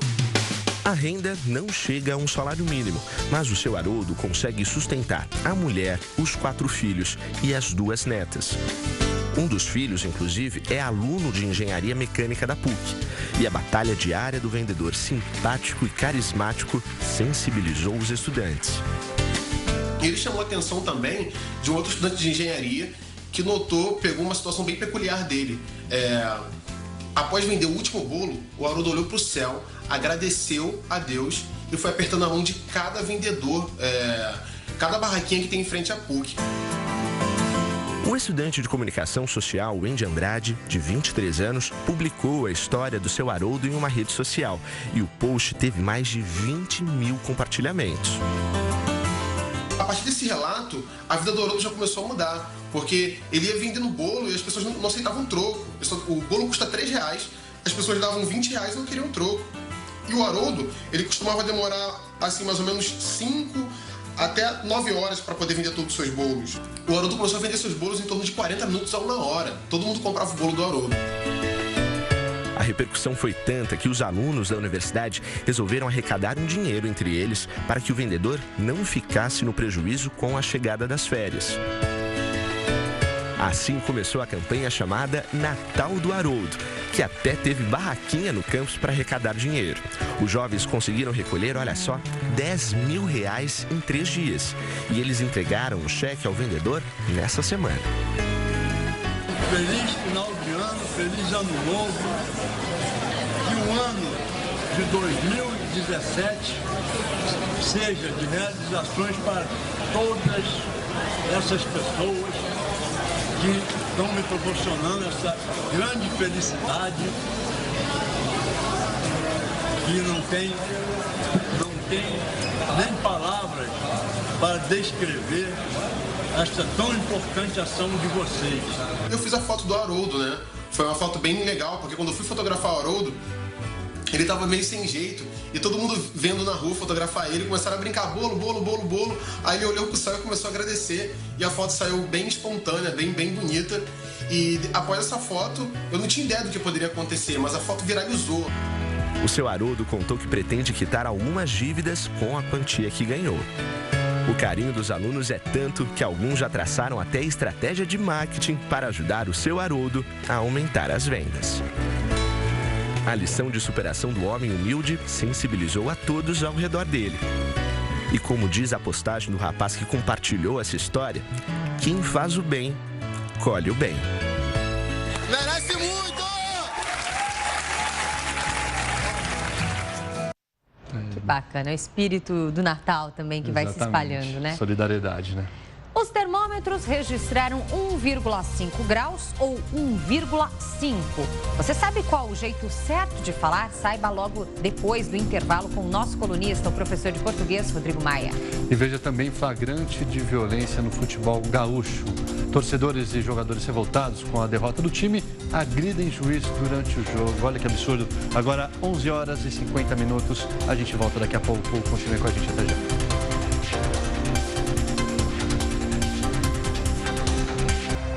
A renda não chega a um salário mínimo, mas o seu Haroldo consegue sustentar a mulher, os 4 filhos e as 2 netas. Um dos filhos, inclusive, é aluno de engenharia mecânica da PUC. E a batalha diária do vendedor simpático e carismático sensibilizou os estudantes. Ele chamou a atenção também de um outro estudante de engenharia que pegou uma situação bem peculiar dele. Após vender o último bolo, o Haroldo olhou para o céu, agradeceu a Deus e foi apertando a mão de cada vendedor, cada barraquinha que tem em frente à PUC. O estudante de comunicação social, Wendy Andrade, de 23 anos, publicou a história do seu Haroldo em uma rede social e o post teve mais de 20 mil compartilhamentos. A partir desse relato, a vida do Haroldo já começou a mudar, porque ele ia vendendo bolo e as pessoas não aceitavam troco. O bolo custa R$3, as pessoas davam R$20 e não queriam troco. E o Haroldo, ele costumava demorar assim mais ou menos 5 até 9 horas para poder vender todos os seus bolos. O Haroldo começou a vender seus bolos em torno de 40 minutos a 1 hora. Todo mundo comprava o bolo do Haroldo. A repercussão foi tanta que os alunos da universidade resolveram arrecadar um dinheiro entre eles para que o vendedor não ficasse no prejuízo com a chegada das férias. Assim começou a campanha chamada Natal do Haroldo, que até teve barraquinha no campus para arrecadar dinheiro. Os jovens conseguiram recolher, olha só, R$10 mil em 3 dias. E eles entregaram o cheque ao vendedor nessa semana. Feliz final de ano, feliz ano novo. Que o ano de 2017 seja de realizações para todas essas pessoas que estão me proporcionando essa grande felicidade que não tem nem palavras para descrever esta tão importante ação de vocês. Eu fiz a foto do Haroldo, né? Foi uma foto bem legal, porque quando eu fui fotografar o Haroldo, ele tava meio sem jeito. E todo mundo vendo na rua fotografar ele, começaram a brincar, bolo, bolo, bolo, bolo. Aí ele olhou pro céu e começou a agradecer. E a foto saiu bem espontânea, bem bonita. E após essa foto, eu não tinha ideia do que poderia acontecer, mas a foto viralizou. O seu Haroldo contou que pretende quitar algumas dívidas com a quantia que ganhou. O carinho dos alunos é tanto que alguns já traçaram até estratégia de marketing para ajudar o seu Haroldo a aumentar as vendas. A lição de superação do homem humilde sensibilizou a todos ao redor dele. E como diz a postagem do rapaz que compartilhou essa história, quem faz o bem, colhe o bem. Merece muito! Que bacana, é o espírito do Natal também que vai se espalhando, né? Solidariedade, né? Os termômetros registraram 1,5 graus ou 1,5. Você sabe qual o jeito certo de falar? Saiba logo depois do intervalo com o nosso colunista, o professor de português, Rodrigo Maia. E veja também flagrante de violência no futebol gaúcho. Torcedores e jogadores revoltados com a derrota do time agridem juiz durante o jogo. Olha que absurdo. Agora, 11 horas e 50 minutos. A gente volta daqui a pouco. Continue com a gente até já.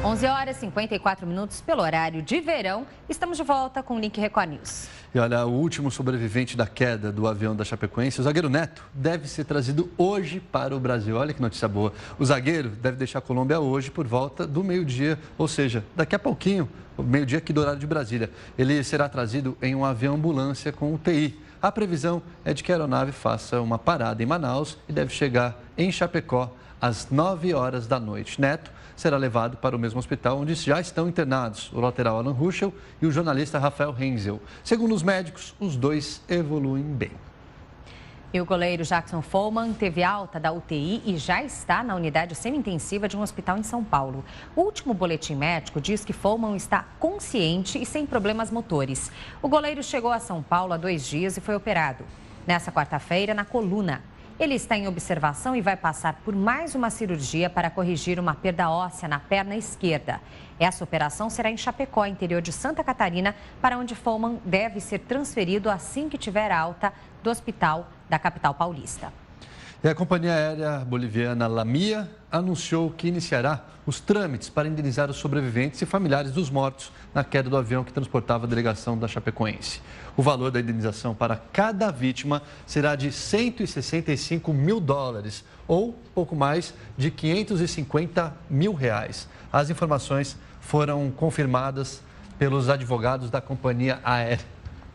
Onze horas e 54 minutos pelo horário de verão. Estamos de volta com o Link Record News. E olha, o último sobrevivente da queda do avião da Chapecoense, o zagueiro Neto, deve ser trazido hoje para o Brasil. Olha que notícia boa. O zagueiro deve deixar a Colômbia hoje por volta do meio-dia, ou seja, daqui a pouquinho, meio-dia aqui do horário de Brasília. Ele será trazido em um avião ambulância com UTI. A previsão é de que a aeronave faça uma parada em Manaus e deve chegar em Chapecó às 9 horas da noite. Neto será levado para o mesmo hospital onde já estão internados o lateral Alan Ruschel e o jornalista Rafael Renzel. Segundo os médicos, os dois evoluem bem. E o goleiro Jackson Follmann teve alta da UTI e já está na unidade semi-intensiva de um hospital em São Paulo. O último boletim médico diz que Follmann está consciente e sem problemas motores. O goleiro chegou a São Paulo há 2 dias e foi operado. Nessa quarta-feira, na coluna. Ele está em observação e vai passar por mais uma cirurgia para corrigir uma perda óssea na perna esquerda. Essa operação será em Chapecó, interior de Santa Catarina, para onde Follmann deve ser transferido assim que tiver alta do hospital da capital paulista. E a companhia aérea boliviana Lamia anunciou que iniciará os trâmites para indenizar os sobreviventes e familiares dos mortos na queda do avião que transportava a delegação da Chapecoense. O valor da indenização para cada vítima será de $165 mil, ou pouco mais de R$550 mil. As informações foram confirmadas pelos advogados da companhia aérea.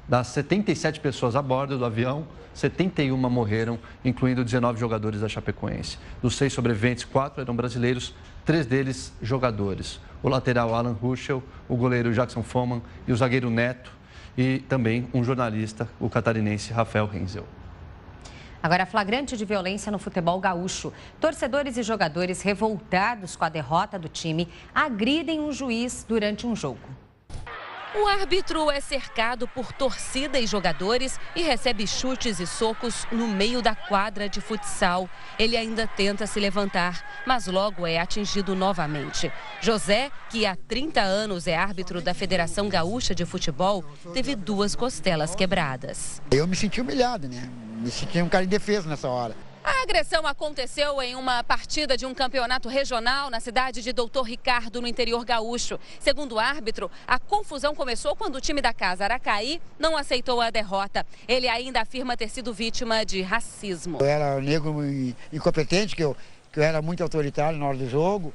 Das 77 pessoas a bordo do avião, 71 morreram, incluindo 19 jogadores da Chapecoense. Dos 6 sobreviventes, 4 eram brasileiros, 3 deles jogadores. O lateral Alan Ruschel, o goleiro Jackson Follmann e o zagueiro Neto e também um jornalista, o catarinense Rafael Renzel. Agora, flagrante de violência no futebol gaúcho. Torcedores e jogadores revoltados com a derrota do time agridem um juiz durante um jogo. O árbitro é cercado por torcida e jogadores e recebe chutes e socos no meio da quadra de futsal. Ele ainda tenta se levantar, mas logo é atingido novamente. José, que há 30 anos é árbitro da Federação Gaúcha de Futebol, teve 2 costelas quebradas. Eu me senti humilhado, né? Me senti um cara indefeso nessa hora. A agressão aconteceu em uma partida de um campeonato regional na cidade de Doutor Ricardo, no interior gaúcho. Segundo o árbitro, a confusão começou quando o time da casa Aracaí não aceitou a derrota. Ele ainda afirma ter sido vítima de racismo. Eu era negro e incompetente, que eu era muito autoritário na hora do jogo,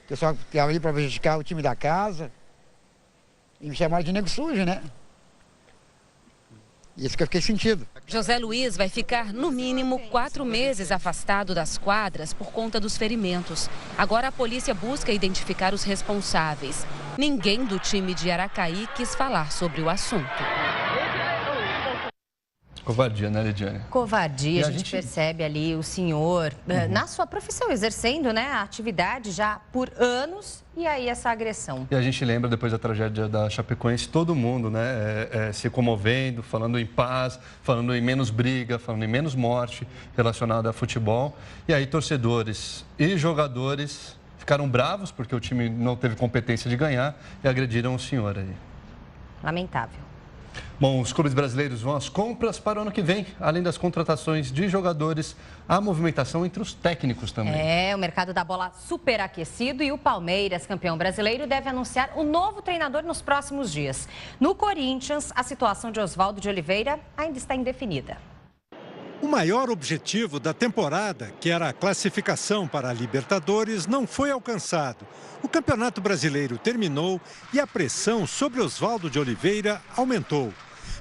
que eu só estava ali para prejudicar o time da casa. E me chamaram de negro sujo, né? Isso que eu fiquei sentido. José Luiz vai ficar, no mínimo, 4 meses afastado das quadras por conta dos ferimentos. Agora a polícia busca identificar os responsáveis. Ninguém do time de Aracaí quis falar sobre o assunto. Covardia, né, Lidiane? Covardia, a gente percebe ali o senhor na sua profissão, exercendo, né, a atividade já por anos, e aí essa agressão. E a gente lembra, depois da tragédia da Chapecoense, todo mundo, né, se comovendo, falando em paz, falando em menos briga, falando em menos morte relacionada a futebol. E aí torcedores e jogadores ficaram bravos porque o time não teve competência de ganhar e agrediram o senhor aí. Lamentável. Bom, os clubes brasileiros vão às compras para o ano que vem. Além das contratações de jogadores, há movimentação entre os técnicos também. O mercado da bola superaquecido e o Palmeiras, campeão brasileiro, deve anunciar o novo treinador nos próximos dias. No Corinthians, a situação de Oswaldo de Oliveira ainda está indefinida. O maior objetivo da temporada, que era a classificação para a Libertadores, não foi alcançado. O Campeonato Brasileiro terminou e a pressão sobre Oswaldo de Oliveira aumentou.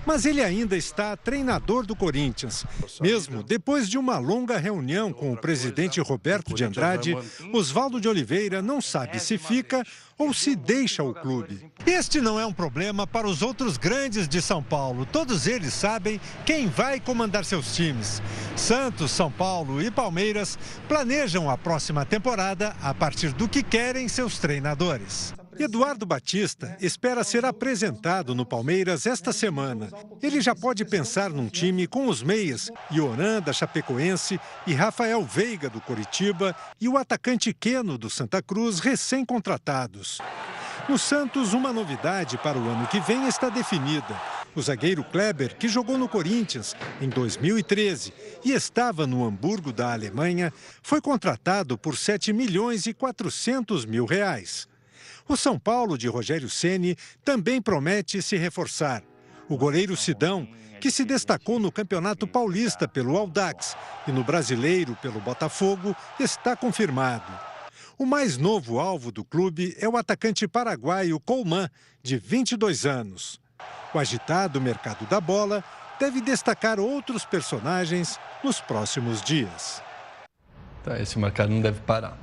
mas ele ainda está treinador do Corinthians. Mesmo depois de uma longa reunião com o presidente Roberto de Andrade, Oswaldo de Oliveira não sabe se fica ou se deixa o clube. Este não é um problema para os outros grandes de São Paulo. Todos eles sabem quem vai comandar seus times. Santos, São Paulo e Palmeiras planejam a próxima temporada a partir do que querem seus treinadores. Eduardo Batista espera ser apresentado no Palmeiras esta semana. Ele já pode pensar num time com os meias, Ioran, da Chapecoense, e Rafael Veiga, do Coritiba, e o atacante Queno, do Santa Cruz, recém-contratados. No Santos, uma novidade para o ano que vem está definida. O zagueiro Kleber, que jogou no Corinthians em 2013 e estava no Hamburgo da Alemanha, foi contratado por R$7 milhões e 400 mil. O São Paulo de Rogério Ceni também promete se reforçar. O goleiro Sidão, que se destacou no Campeonato Paulista pelo Audax e no Brasileiro pelo Botafogo, está confirmado. O mais novo alvo do clube é o atacante paraguaio Colman, de 22 anos. O agitado mercado da bola deve destacar outros personagens nos próximos dias. Tá, esse mercado não deve parar.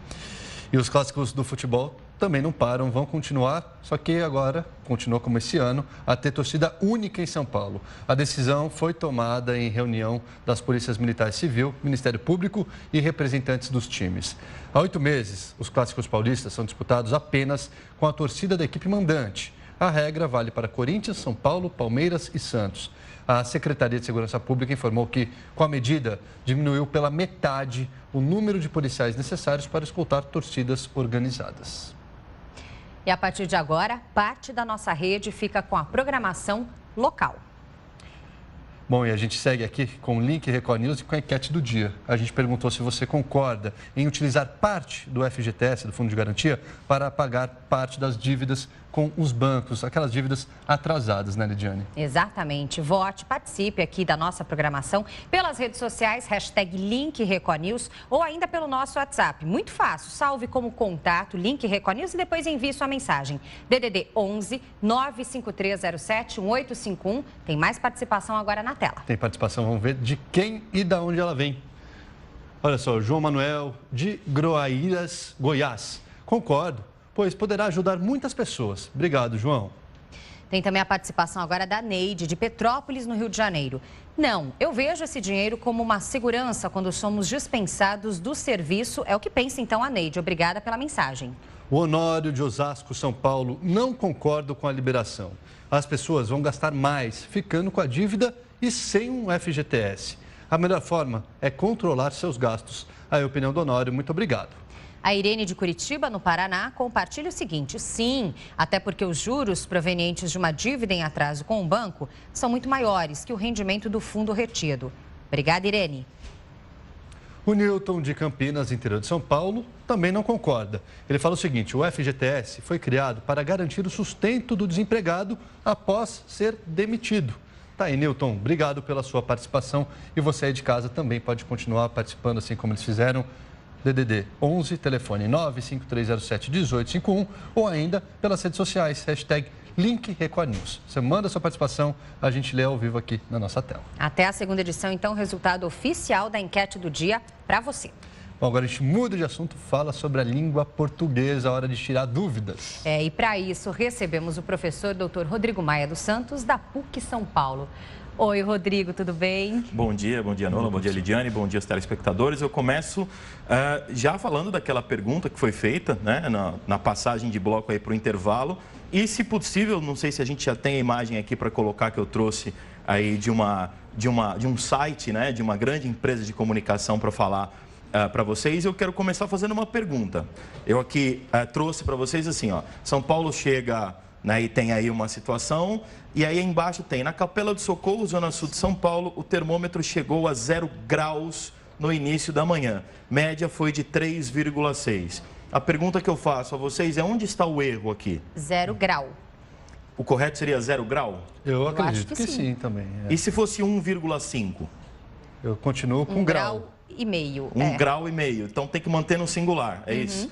E os clássicos do futebol também não param, vão continuar, só que agora, continua como esse ano, a ter torcida única em São Paulo. A decisão foi tomada em reunião das Polícias Militar Civil, Ministério Público e representantes dos times. Há 8 meses, os clássicos paulistas são disputados apenas com a torcida da equipe mandante. A regra vale para Corinthians, São Paulo, Palmeiras e Santos. A Secretaria de Segurança Pública informou que, com a medida, diminuiu pela metade o número de policiais necessários para escoltar torcidas organizadas. E a partir de agora, parte da nossa rede fica com a programação local. Bom, e a gente segue aqui com o link Record News e com a enquete do dia. A gente perguntou se você concorda em utilizar parte do FGTS, do Fundo de Garantia, para pagar parte das dívidas com os bancos, aquelas dívidas atrasadas, né, Lidiane? Exatamente. Vote, participe aqui da nossa programação pelas redes sociais, #link Record News ou ainda pelo nosso WhatsApp. Muito fácil, salve como contato, link Record News e depois envie sua mensagem. DDD 11 95307 1851. Tem mais participação agora na tela. Tem participação, vamos ver de quem e da onde ela vem. Olha só, João Manuel de Groaíras, Goiás. Concordo, pois poderá ajudar muitas pessoas. Obrigado, João. Tem também a participação agora da Neide, de Petrópolis, no Rio de Janeiro. Não, eu vejo esse dinheiro como uma segurança quando somos dispensados do serviço. É o que pensa então a Neide. Obrigada pela mensagem. O Honório de Osasco, São Paulo, não concordo com a liberação. As pessoas vão gastar mais, ficando com a dívida e sem um FGTS. A melhor forma é controlar seus gastos. Aí a opinião do Honório, muito obrigado. A Irene de Curitiba, no Paraná, compartilha o seguinte: sim, até porque os juros provenientes de uma dívida em atraso com o banco são muito maiores que o rendimento do fundo retido. Obrigada, Irene. O Newton de Campinas, interior de São Paulo, também não concorda. Ele fala o seguinte: o FGTS foi criado para garantir o sustento do desempregado após ser demitido. Tá aí, Newton, obrigado pela sua participação. E você aí de casa também pode continuar participando, assim como eles fizeram. DDD 11, telefone 95307-1851 ou ainda pelas redes sociais, #link Record News. Você manda a sua participação, a gente lê ao vivo aqui na nossa tela. Até a segunda edição, então, o resultado oficial da enquete do dia para você. Bom, agora a gente muda de assunto, fala sobre a língua portuguesa, a hora de tirar dúvidas. E para isso recebemos o professor Dr. Rodrigo Maia dos Santos, da PUC São Paulo. Oi, Rodrigo, tudo bem? Bom dia, Nola, bom dia, Lidiane, bom dia aos telespectadores. Eu começo já falando daquela pergunta que foi feita, né, na passagem de bloco aí para o intervalo. E, se possível, não sei se a gente já tem a imagem aqui para colocar, que eu trouxe aí de um site, né, de uma grande empresa de comunicação para falar para vocês. Eu quero começar fazendo uma pergunta. Eu aqui trouxe para vocês assim, ó, São Paulo chega... E tem aí uma situação, e aí embaixo tem, na Capela do Socorro, zona sul de São Paulo, o termômetro chegou a 0 graus no início da manhã. Média foi de 3,6. A pergunta que eu faço a vocês é: onde está o erro aqui? 0 grau. O correto seria 0 grau? Eu acredito que sim também. E se fosse 1,5? Eu continuo com 1,5 grau. 1,5 grau. Então tem que manter no singular, é isso?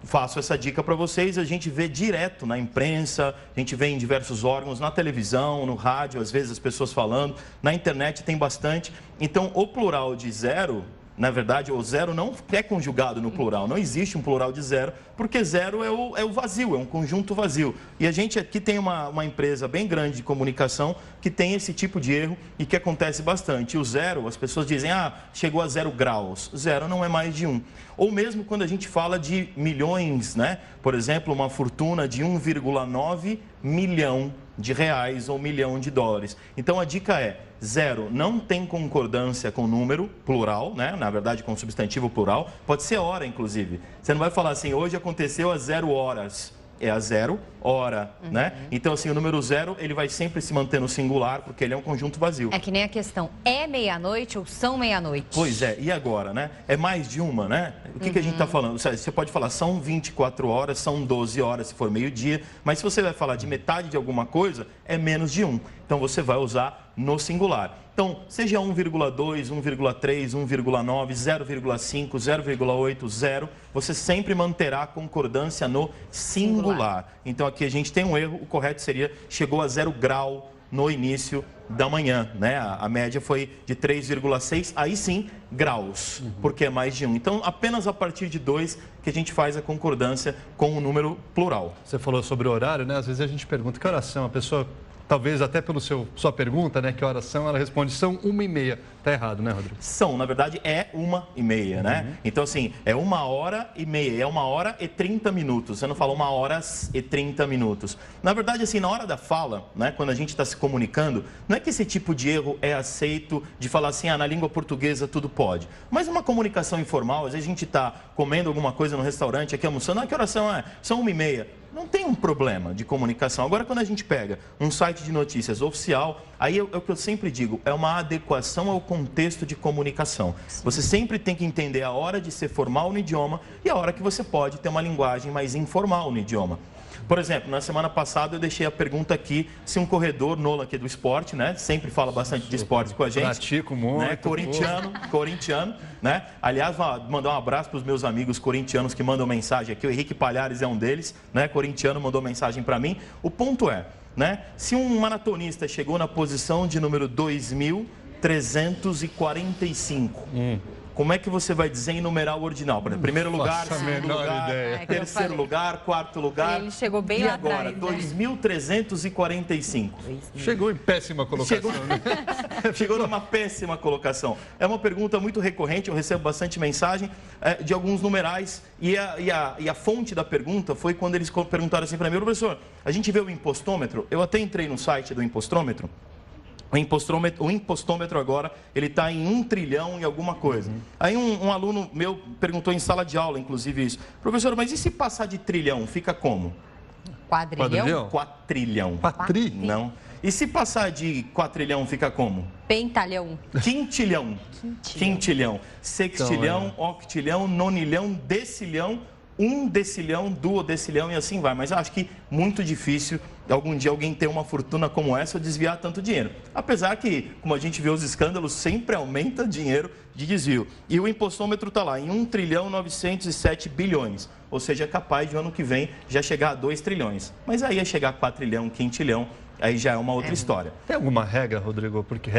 faço essa dica para vocês, a gente vê direto na imprensa, a gente vê em diversos órgãos, na televisão, no rádio, às vezes as pessoas falando, na internet tem bastante. Então, o plural de zero, na verdade, o zero não é conjugado no plural, não existe um plural de zero, porque zero é o vazio, é um conjunto vazio. E a gente aqui tem uma empresa bem grande de comunicação que tem esse tipo de erro e que acontece bastante. E o zero, as pessoas dizem, chegou a 0 graus. Zero não é mais de 1. Ou mesmo quando a gente fala de milhões, né? Por exemplo, uma fortuna de 1,9 milhão de reais ou $1 milhão. Então a dica é, zero não tem concordância com número plural, né? Na verdade com substantivo plural, pode ser hora inclusive. Você não vai falar assim, hoje aconteceu às 0 horas. É a 0 hora, né? Então, assim, o número 0, ele vai sempre se manter no singular, porque ele é um conjunto vazio. É que nem a questão, é meia-noite ou são meia-noite? Pois é, e agora, né? É mais de uma, né? O que a gente está falando? Você pode falar, são 24 horas, são 12 horas, se for meio-dia, mas se você vai falar de metade de alguma coisa, é menos de 1. Então, você vai usar no singular. Então, seja 1,2, 1,3, 1,9, 0,5, 0,8, 0, você sempre manterá a concordância no singular. Então, aqui a gente tem um erro, o correto seria, chegou a 0 grau no início da manhã, né? A média foi de 3,6, aí sim, graus, porque é mais de 1. Então, apenas a partir de 2 que a gente faz a concordância com o número plural. Você falou sobre o horário, né? Às vezes a gente pergunta que horas são, a pessoa... Talvez até pela sua pergunta, né, que horas são, ela responde, são 1h30. Tá errado, né, Rodrigo? São, na verdade, é 1h30, né? Então, assim, é 1h30, é 1h30. Você não fala 1h30. Na verdade, assim, na hora da fala, né, quando a gente está se comunicando, não é que esse tipo de erro é aceito de falar assim, na língua portuguesa tudo pode. Mas uma comunicação informal, às vezes a gente está comendo alguma coisa no restaurante, aqui almoçando, que horas são? São 1h30. Não tem um problema de comunicação. Agora, quando a gente pega um site de notícias oficial, aí é o que eu sempre digo, é uma adequação ao contexto de comunicação. Você sempre tem que entender a hora de ser formal no idioma e a hora que você pode ter uma linguagem mais informal no idioma. Por exemplo, na semana passada eu deixei a pergunta aqui se um corredor, Nolan aqui do esporte, né? Sempre fala bastante de esporte com a gente. Pratico muito. Né? Corintiano, né? Aliás, mandar um abraço para os meus amigos corintianos que mandam mensagem aqui. O Henrique Palhares é um deles, né? Corintiano, mandou mensagem para mim. O ponto é, né? Se um maratonista chegou na posição de número 2.345... Como é que você vai dizer em numeral ordinal? Primeiro lugar, segundo lugar, terceiro lugar, quarto lugar. Ele chegou bem lá agora, atrás, 2.345. Chegou em péssima colocação. Chegou numa péssima colocação. É uma pergunta muito recorrente, eu recebo bastante mensagem de alguns numerais. E a fonte da pergunta foi quando eles perguntaram assim para mim, professor, a gente vê o impostômetro? Eu até entrei no site do impostômetro. O impostômetro agora, ele está em 1 trilhão e alguma coisa. Aí um aluno meu perguntou em sala de aula, inclusive isso. Professor, mas e se passar de trilhão, fica como? Quadrilhão? Quatrilhão. Não. E se passar de quatrilhão, fica como? Pentalhão. Quintilhão. Sextilhão, octilhão, nonilhão, decilhão, 1 decilhão, duodecilhão e assim vai. Mas eu acho que muito difícil algum dia alguém ter uma fortuna como essa ou desviar tanto dinheiro. Apesar que, como a gente vê os escândalos, sempre aumenta dinheiro de desvio. E o impostômetro está lá em 1.907 bilhões. Ou seja, é capaz de ano que vem já chegar a 2 trilhões. Mas aí é chegar a quatrilhão, quintilhão, aí já é uma outra história. Tem alguma regra, Rodrigo? Porque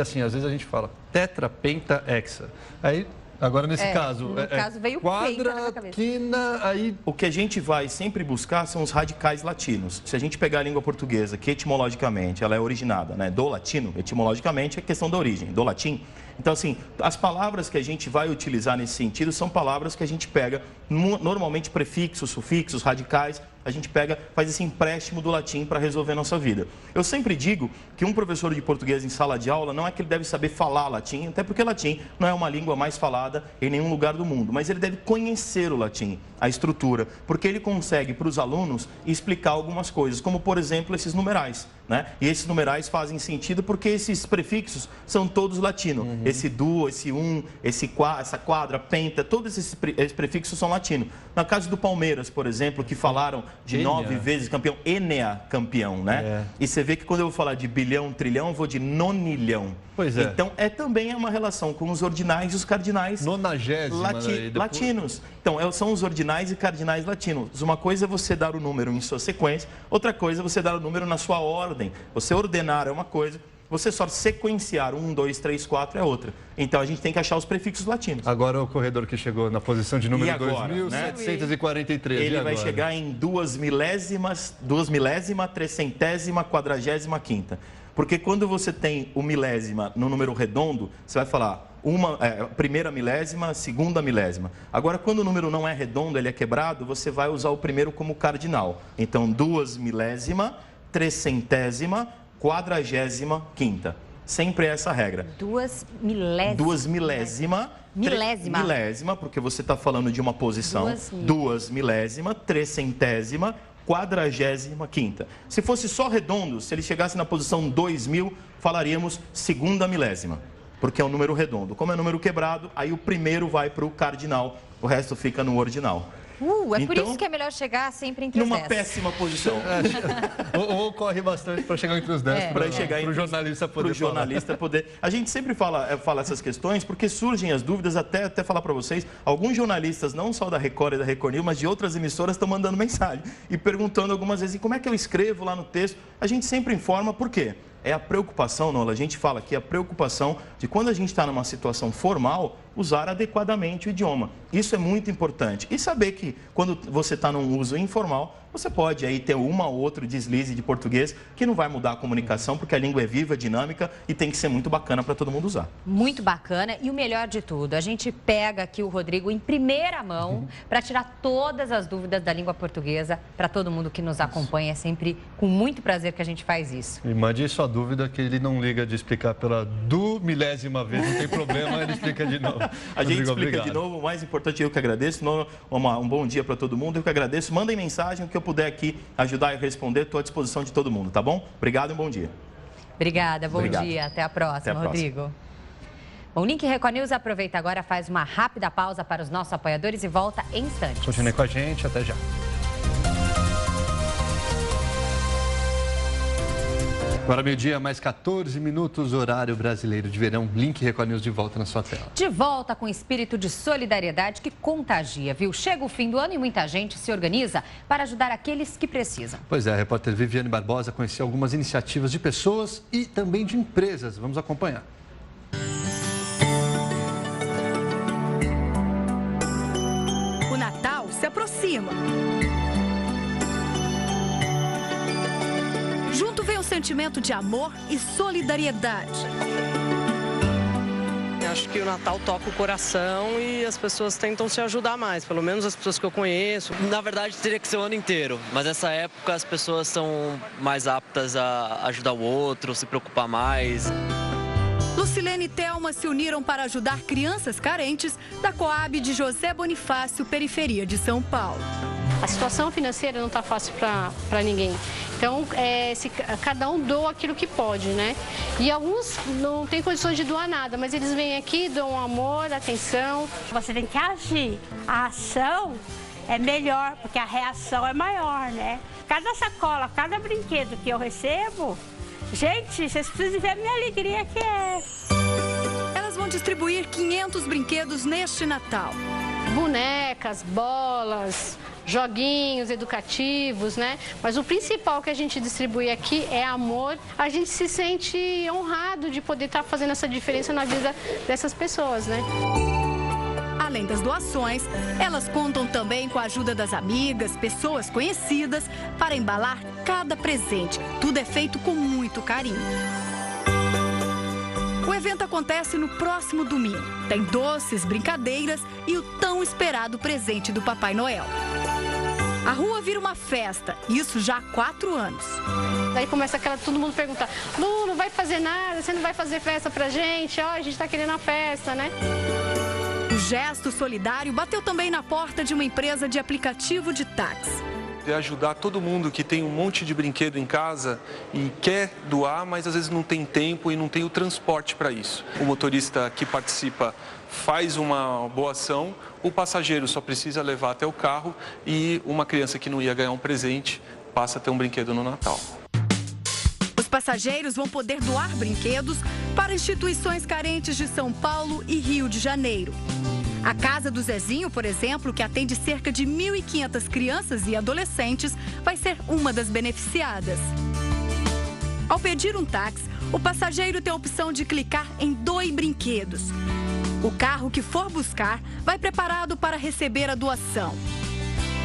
assim, às vezes a gente fala tetra, penta, hexa. Aí... Agora, nesse caso, no caso veio quadra, na minha cabeça. quina, aí... O que a gente vai sempre buscar são os radicais latinos. Se a gente pegar a língua portuguesa, que etimologicamente ela é originada, né, do latino, etimologicamente é questão da origem, do latim. Então, assim, as palavras que a gente vai utilizar nesse sentido são palavras que a gente pega, normalmente prefixos, sufixos, radicais, a gente pega, faz esse empréstimo do latim para resolver a nossa vida. Eu sempre digo que um professor de português em sala de aula não é que ele deve saber falar latim, até porque latim não é uma língua mais falada em nenhum lugar do mundo, mas ele deve conhecer o latim, a estrutura, porque ele consegue para os alunos explicar algumas coisas, como por exemplo esses numerais. né? E esses numerais fazem sentido porque esses prefixos são todos latinos. Esse duo, esse essa quadra, penta, todos esses prefixos são latinos. Na caso do Palmeiras, por exemplo, que falaram de 9 vezes campeão, Enea campeão, né? E você vê que quando eu vou falar de bilhão, trilhão, eu vou de nonilhão. Pois é. Então, também uma relação com os ordinais e os cardinais latinos. Então, são os ordinais e cardinais latinos. Uma coisa é você dar o número em sua sequência, outra coisa é você dar o número na sua ordem. Você ordenar é uma coisa, você só sequenciar 1, 2, 3, 4 é outra. Então, a gente tem que achar os prefixos latinos. Agora, o corredor que chegou na posição de número 2.743. Ele vai chegar em 2 milésima, 300ª, 45ª. Porque quando você tem o milésima no número redondo, você vai falar primeira milésima, segunda milésima. Agora, quando o número não é redondo, ele é quebrado, você vai usar o primeiro como cardinal. Então, 2 milésima, 300ª, 45ª. Sempre essa regra. 2 milésima. 2 milésima. Milésima, porque você está falando de uma posição. 2 milésima, 300ª, 45ª. Se fosse só redondo, se ele chegasse na posição 2000, falaríamos segunda milésima, porque é um número redondo. Como é número quebrado, aí o primeiro vai para o cardinal, o resto fica no ordinal. É por isso que é melhor chegar sempre entre os 10. Numa péssima posição. Ou corre bastante para chegar entre os 10, para o jornalista poder falar. A gente sempre fala essas questões porque surgem as dúvidas, até falar para vocês, alguns jornalistas, não só da Record e da Record News, mas de outras emissoras estão mandando mensagem e perguntando algumas vezes, como é que eu escrevo lá no texto? A gente sempre informa, por quê? É a preocupação, Nola, a gente fala aqui, a preocupação de quando a gente está numa situação formal, usar adequadamente o idioma. Isso é muito importante. E saber que quando você está num uso informal, você pode aí ter uma ou outro deslize de português que não vai mudar a comunicação, porque a língua é viva, dinâmica e tem que ser muito bacana para todo mundo usar. Muito bacana. E o melhor de tudo, a gente pega aqui o Rodrigo em primeira mão para tirar todas as dúvidas da língua portuguesa para todo mundo que nos acompanha. É sempre com muito prazer que a gente faz isso. E mande sua dúvida que ele não liga de explicar pela milésima vez, não tem problema, ele explica de novo. A gente explica de novo, o mais importante eu que agradeço, um bom dia para todo mundo, eu que agradeço, mandem mensagem, o que eu puder aqui ajudar e responder, estou à disposição de todo mundo, tá bom? Obrigado e um bom dia. Obrigada, bom dia, até a próxima, Rodrigo. Bom, o Link Record News aproveita agora, faz uma rápida pausa para os nossos apoiadores e volta em instantes. Continue com a gente, até já. Agora meio-dia, mais 14 minutos, horário brasileiro de verão. Link Record News de volta na sua tela. De volta com espírito de solidariedade que contagia, viu? Chega o fim do ano e muita gente se organiza para ajudar aqueles que precisam. Pois é, a repórter Viviane Barbosa conheceu algumas iniciativas de pessoas e também de empresas. Vamos acompanhar. O Natal se aproxima. Junto vem o sentimento de amor e solidariedade. Acho que o Natal toca o coração e as pessoas tentam se ajudar mais, pelo menos as pessoas que eu conheço. Na verdade, teria que ser o ano inteiro, mas nessa época as pessoas são mais aptas a ajudar o outro, se preocupar mais. Lucilene e Thelma se uniram para ajudar crianças carentes da Coab de José Bonifácio, periferia de São Paulo. A situação financeira não está fácil para ninguém. Então, cada um doa aquilo que pode, né? E alguns não têm condições de doar nada, mas eles vêm aqui, dão amor, atenção. Você tem que agir. A ação é melhor, porque a reação é maior, né? Cada sacola, cada brinquedo que eu recebo, gente, vocês precisam ver a minha alegria que é. Elas vão distribuir 500 brinquedos neste Natal. Bonecas, bolas, joguinhos educativos, né? Mas o principal que a gente distribui aqui é amor. A gente se sente honrado de poder estar fazendo essa diferença na vida dessas pessoas, né? Além das doações, elas contam também com a ajuda das amigas, pessoas conhecidas, para embalar cada presente. Tudo é feito com muito carinho. O evento acontece no próximo domingo. Tem doces, brincadeiras e o tão esperado presente do Papai Noel. A rua vira uma festa, isso já há 4 anos. Daí começa todo mundo perguntar: Lu, não vai fazer nada, você não vai fazer festa pra gente? Ó, a gente tá querendo a festa, né? O gesto solidário bateu também na porta de uma empresa de aplicativo de táxi. de ajudar todo mundo que tem um monte de brinquedo em casa e quer doar, mas às vezes não tem tempo e não tem o transporte para isso. O motorista que participa faz uma boa ação, o passageiro só precisa levar até o carro e uma criança que não ia ganhar um presente passa a ter um brinquedo no Natal. Os passageiros vão poder doar brinquedos para instituições carentes de São Paulo e Rio de Janeiro. A Casa do Zezinho, por exemplo, que atende cerca de 1.500 crianças e adolescentes, vai ser uma das beneficiadas. Ao pedir um táxi, o passageiro tem a opção de clicar em doe brinquedos. O carro que for buscar vai preparado para receber a doação.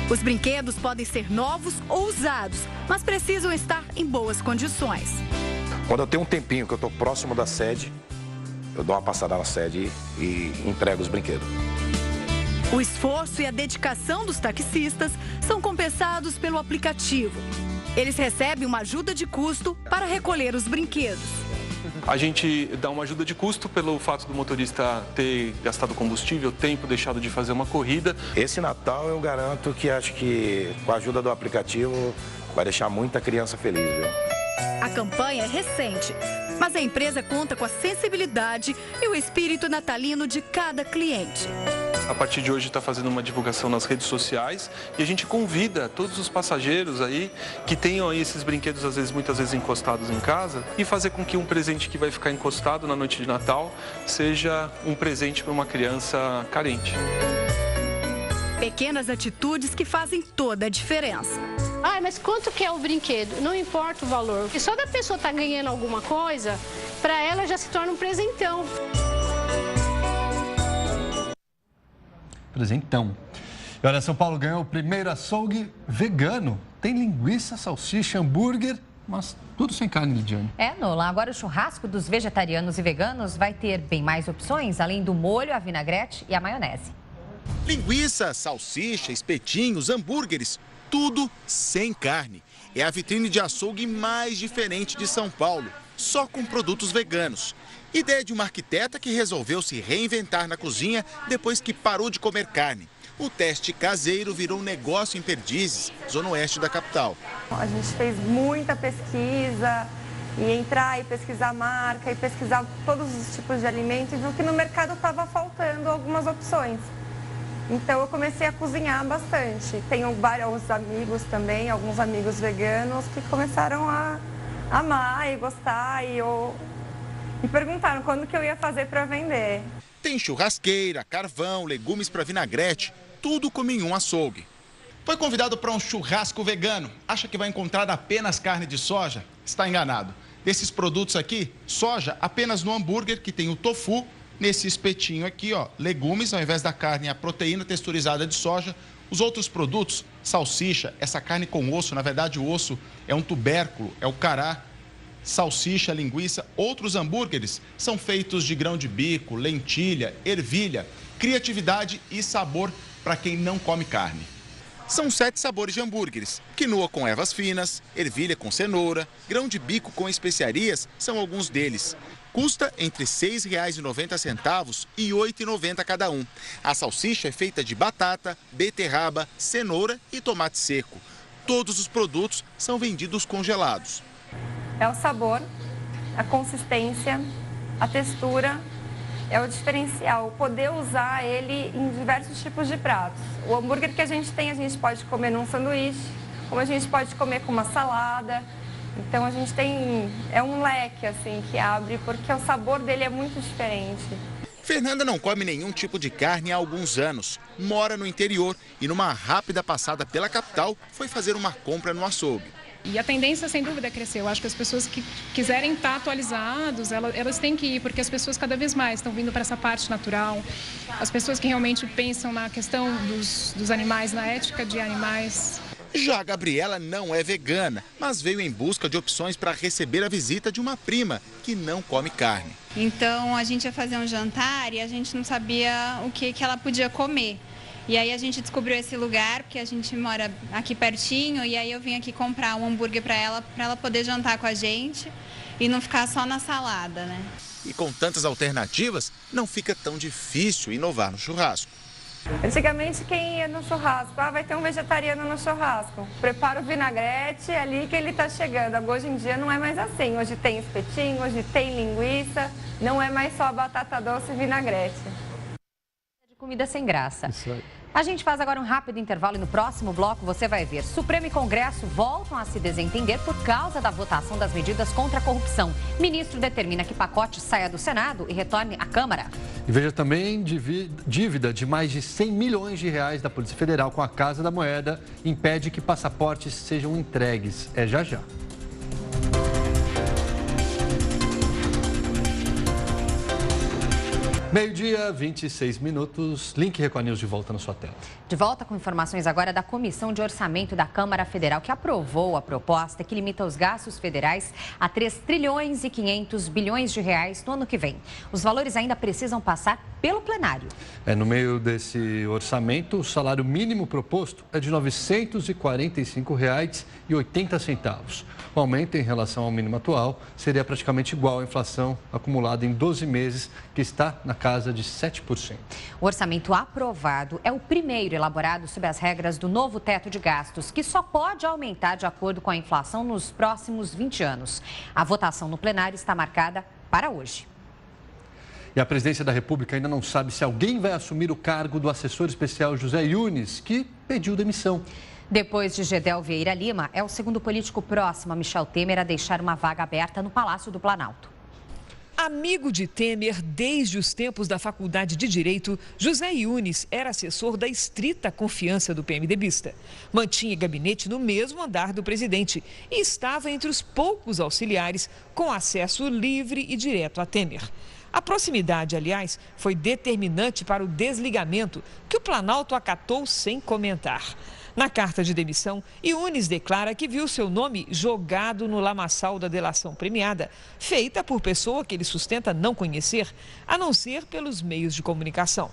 Os brinquedos podem ser novos ou usados, mas precisam estar em boas condições. Quando eu tenho um tempinho que eu estou próximo da sede, eu dou uma passada na sede e entrego os brinquedos. O esforço e a dedicação dos taxistas são compensados pelo aplicativo. Eles recebem uma ajuda de custo para recolher os brinquedos. A gente dá uma ajuda de custo pelo fato do motorista ter gastado combustível, tempo deixado de fazer uma corrida. Esse Natal eu garanto que acho que com a ajuda do aplicativo vai deixar muita criança feliz, viu? A campanha é recente, mas a empresa conta com a sensibilidade e o espírito natalino de cada cliente. A partir de hoje está fazendo uma divulgação nas redes sociais e a gente convida todos os passageiros aí que tenham aí esses brinquedos muitas vezes encostados em casa e fazer com que um presente que vai ficar encostado na noite de Natal seja um presente para uma criança carente. Pequenas atitudes que fazem toda a diferença. Ai, mas quanto que é o brinquedo? Não importa o valor. E só da pessoa estar ganhando alguma coisa, para ela já se torna um presentão. Presentão. E olha, São Paulo ganhou o primeiro açougue vegano. Tem linguiça, salsicha, hambúrguer, mas tudo sem carne, Lidiane. Nolan, agora o churrasco dos vegetarianos e veganos vai ter bem mais opções, além do molho, a vinagrete e a maionese. Linguiça, salsicha, espetinhos, hambúrgueres, tudo sem carne. É a vitrine de açougue mais diferente de São Paulo, só com produtos veganos. Ideia de uma arquiteta que resolveu se reinventar na cozinha depois que parou de comer carne. O teste caseiro virou um negócio em Perdizes, zona oeste da capital. A gente fez muita pesquisa, e entrar e pesquisar marca, e pesquisar todos os tipos de alimentos, e viu que no mercado estava faltando algumas opções. Então eu comecei a cozinhar bastante. Tenho vários amigos também, alguns amigos veganos, que começaram a amar e gostar e perguntaram quando que eu ia fazer para vender. Tem churrasqueira, carvão, legumes para vinagrete, tudo como em um açougue. Foi convidado para um churrasco vegano. Acha que vai encontrar apenas carne de soja? Está enganado. Desses produtos aqui, soja apenas no hambúrguer, que tem o tofu. Nesse espetinho aqui, ó, legumes, ao invés da carne, a proteína texturizada de soja. Os outros produtos, salsicha, essa carne com osso, na verdade o osso é um tubérculo, é o cará. Salsicha, linguiça, outros hambúrgueres são feitos de grão de bico, lentilha, ervilha, criatividade e sabor para quem não come carne. São 7 sabores de hambúrgueres, quinoa com ervas finas, ervilha com cenoura, grão de bico com especiarias são alguns deles. Custa entre R$ 6,90 e R$ 8,90 cada um. A salsicha é feita de batata, beterraba, cenoura e tomate seco. Todos os produtos são vendidos congelados. É o sabor, a consistência, a textura, é o diferencial. Poder usar ele em diversos tipos de pratos. O hambúrguer que a gente tem, a gente pode comer num sanduíche, como a gente pode comer com uma salada. Então a gente tem, é um leque assim que abre, porque o sabor dele é muito diferente. Fernanda não come nenhum tipo de carne há alguns anos. Mora no interior e numa rápida passada pela capital foi fazer uma compra no açougue. E a tendência, sem dúvida, é crescer. Eu acho que as pessoas que quiserem estar atualizados, elas têm que ir, porque as pessoas cada vez mais estão vindo para essa parte natural. As pessoas que realmente pensam na questão dos animais, na ética de animais. Já a Gabriela não é vegana, mas veio em busca de opções para receber a visita de uma prima que não come carne. Então a gente ia fazer um jantar e a gente não sabia o que ela podia comer. E aí a gente descobriu esse lugar, porque a gente mora aqui pertinho, e aí eu vim aqui comprar um hambúrguer para ela poder jantar com a gente e não ficar só na salada, né? E com tantas alternativas, não fica tão difícil inovar no churrasco. Antigamente, quem ia no churrasco, vai ter um vegetariano no churrasco. Prepara o vinagrete, é ali que ele está chegando. Agora, hoje em dia não é mais assim. Hoje tem espetinho, hoje tem linguiça, não é mais só a batata doce e vinagrete. Comida sem graça. Isso aí. A gente faz agora um rápido intervalo e no próximo bloco você vai ver. Supremo e Congresso voltam a se desentender por causa da votação das medidas contra a corrupção. Ministro determina que pacote saia do Senado e retorne à Câmara. E veja também, dívida de mais de 100 milhões de reais da Polícia Federal com a Casa da Moeda impede que passaportes sejam entregues. É já já. Meio-dia, 26 minutos. Link Record News de volta na sua tela. De volta com informações agora da Comissão de Orçamento da Câmara Federal, que aprovou a proposta que limita os gastos federais a 3 trilhões e 500 bilhões de reais no ano que vem. Os valores ainda precisam passar pelo plenário. No meio desse orçamento, o salário mínimo proposto é de R$ 945,80. O aumento em relação ao mínimo atual seria praticamente igual à inflação acumulada em 12 meses, que está na casa de 7%. O orçamento aprovado é o primeiro elaborado sob as regras do novo teto de gastos, que só pode aumentar de acordo com a inflação nos próximos 20 anos. A votação no plenário está marcada para hoje. E a presidência da República ainda não sabe se alguém vai assumir o cargo do assessor especial José Yunes, que pediu demissão. Depois de Gedel Vieira Lima, é o segundo político próximo a Michel Temer a deixar uma vaga aberta no Palácio do Planalto. Amigo de Temer desde os tempos da Faculdade de Direito, José Yunes era assessor da estrita confiança do PMDBista. Mantinha gabinete no mesmo andar do presidente e estava entre os poucos auxiliares com acesso livre e direto a Temer. A proximidade, aliás, foi determinante para o desligamento, que o Planalto acatou sem comentar. Na carta de demissão, Yunes declara que viu seu nome jogado no lamaçal da delação premiada, feita por pessoa que ele sustenta não conhecer, a não ser pelos meios de comunicação.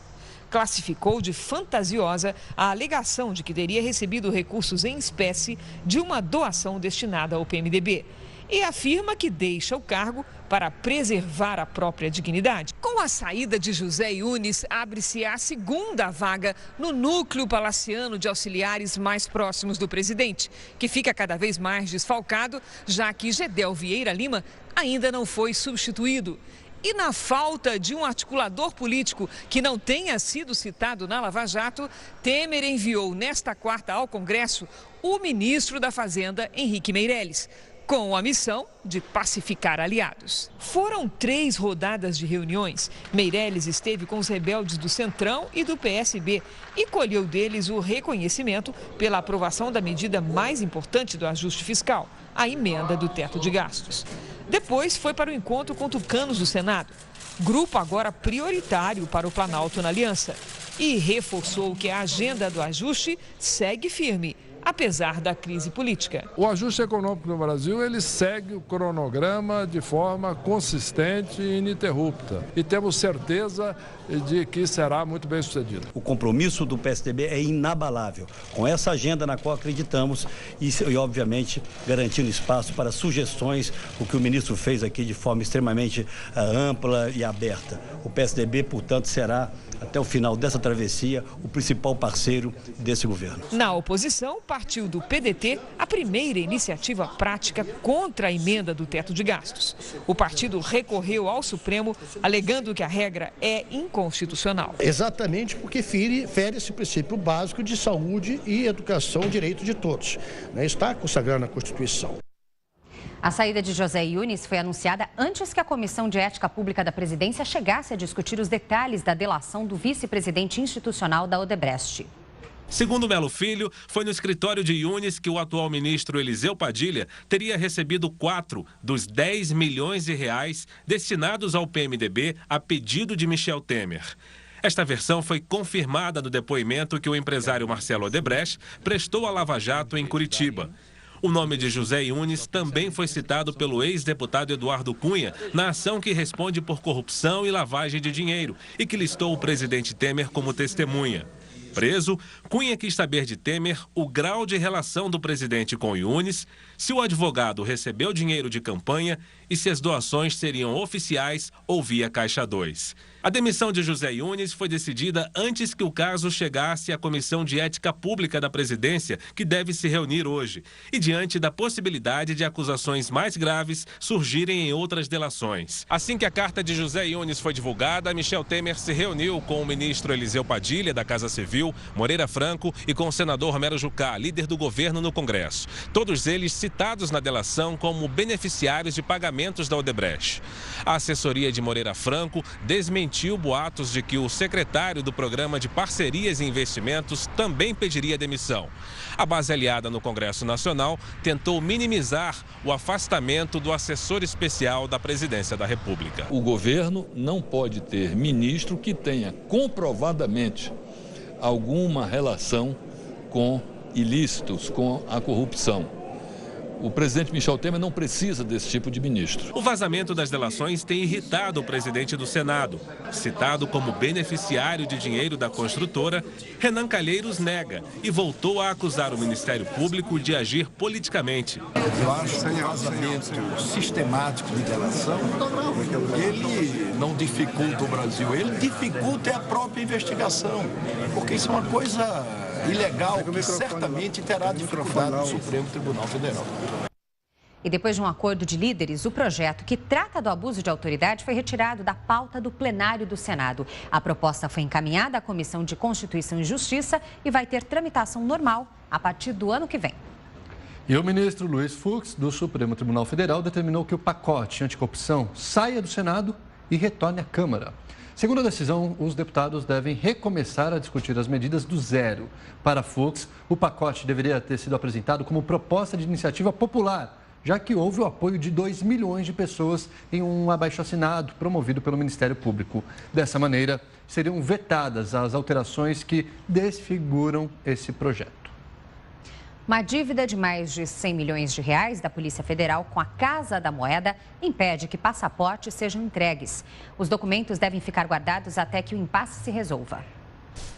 Classificou de fantasiosa a alegação de que teria recebido recursos em espécie de uma doação destinada ao PMDB. E afirma que deixa o cargo para preservar a própria dignidade. Com a saída de José Yunes, abre-se a segunda vaga no núcleo palaciano de auxiliares mais próximos do presidente, que fica cada vez mais desfalcado, já que Gedel Vieira Lima ainda não foi substituído. E na falta de um articulador político que não tenha sido citado na Lava Jato, Temer enviou nesta quarta ao Congresso o ministro da Fazenda, Henrique Meirelles, com a missão de pacificar aliados. Foram 3 rodadas de reuniões. Meirelles esteve com os rebeldes do Centrão e do PSB e colheu deles o reconhecimento pela aprovação da medida mais importante do ajuste fiscal, a emenda do teto de gastos. Depois foi para o encontro com tucanos do Senado, grupo agora prioritário para o Planalto na aliança, e reforçou que a agenda do ajuste segue firme, apesar da crise política. O ajuste econômico no Brasil, ele segue o cronograma de forma consistente e ininterrupta. E temos certeza de que será muito bem sucedido. O compromisso do PSDB é inabalável, com essa agenda na qual acreditamos e obviamente, garantindo espaço para sugestões, o que o ministro fez aqui de forma extremamente ampla e aberta. O PSDB, portanto, será, até o final dessa travessia, o principal parceiro desse governo. Na oposição, partiu do PDT a primeira iniciativa prática contra a emenda do teto de gastos. O partido recorreu ao Supremo, alegando que a regra é inconstitucional. Exatamente porque fere esse princípio básico de saúde e educação, direito de todos. Está consagrado na Constituição. A saída de José Yunes foi anunciada antes que a Comissão de Ética Pública da Presidência chegasse a discutir os detalhes da delação do vice-presidente institucional da Odebrecht. Segundo Melo Filho, foi no escritório de Yunes que o atual ministro Eliseu Padilha teria recebido 4 dos 10 milhões de reais destinados ao PMDB a pedido de Michel Temer. Esta versão foi confirmada no depoimento que o empresário Marcelo Odebrecht prestou à Lava Jato em Curitiba. O nome de José Yunes também foi citado pelo ex-deputado Eduardo Cunha na ação que responde por corrupção e lavagem de dinheiro e que listou o presidente Temer como testemunha. Preso, Cunha quis saber de Temer o grau de relação do presidente com Yunes, se o advogado recebeu dinheiro de campanha e se as doações seriam oficiais ou via Caixa 2. A demissão de José Yunes foi decidida antes que o caso chegasse à Comissão de Ética Pública da Presidência, que deve se reunir hoje, e diante da possibilidade de acusações mais graves surgirem em outras delações. Assim que a carta de José Yunes foi divulgada, Michel Temer se reuniu com o ministro Eliseu Padilha, da Casa Civil, Moreira Franco e com o senador Romero Jucá, líder do governo no Congresso. Todos eles citados na delação como beneficiários de pagamentos da Odebrecht. A assessoria de Moreira Franco desmentiu boatos de que o secretário do Programa de Parcerias e Investimentos também pediria demissão. A base aliada no Congresso Nacional tentou minimizar o afastamento do assessor especial da Presidência da República. O governo não pode ter ministro que tenha comprovadamente alguma relação com ilícitos, com a corrupção. O presidente Michel Temer não precisa desse tipo de ministro. O vazamento das delações tem irritado o presidente do Senado. Citado como beneficiário de dinheiro da construtora, Renan Calheiros nega e voltou a acusar o Ministério Público de agir politicamente. Eu acho que o vazamento sistemático de delação, ele não dificulta o Brasil, ele dificulta a própria investigação, porque isso é uma coisa ilegal que certamente terá dificuldade no Supremo Tribunal Federal. E depois de um acordo de líderes, o projeto que trata do abuso de autoridade foi retirado da pauta do plenário do Senado. A proposta foi encaminhada à Comissão de Constituição e Justiça e vai ter tramitação normal a partir do ano que vem. E o ministro Luiz Fux, do Supremo Tribunal Federal, determinou que o pacote anticorrupção saia do Senado e retorne à Câmara. Segundo a decisão, os deputados devem recomeçar a discutir as medidas do zero. Para Fux, o pacote deveria ter sido apresentado como proposta de iniciativa popular, já que houve o apoio de 2 milhões de pessoas em um abaixo-assinado promovido pelo Ministério Público. Dessa maneira, seriam vetadas as alterações que desfiguram esse projeto. Uma dívida de mais de 100 milhões de reais da Polícia Federal com a Casa da Moeda impede que passaportes sejam entregues. Os documentos devem ficar guardados até que o impasse se resolva.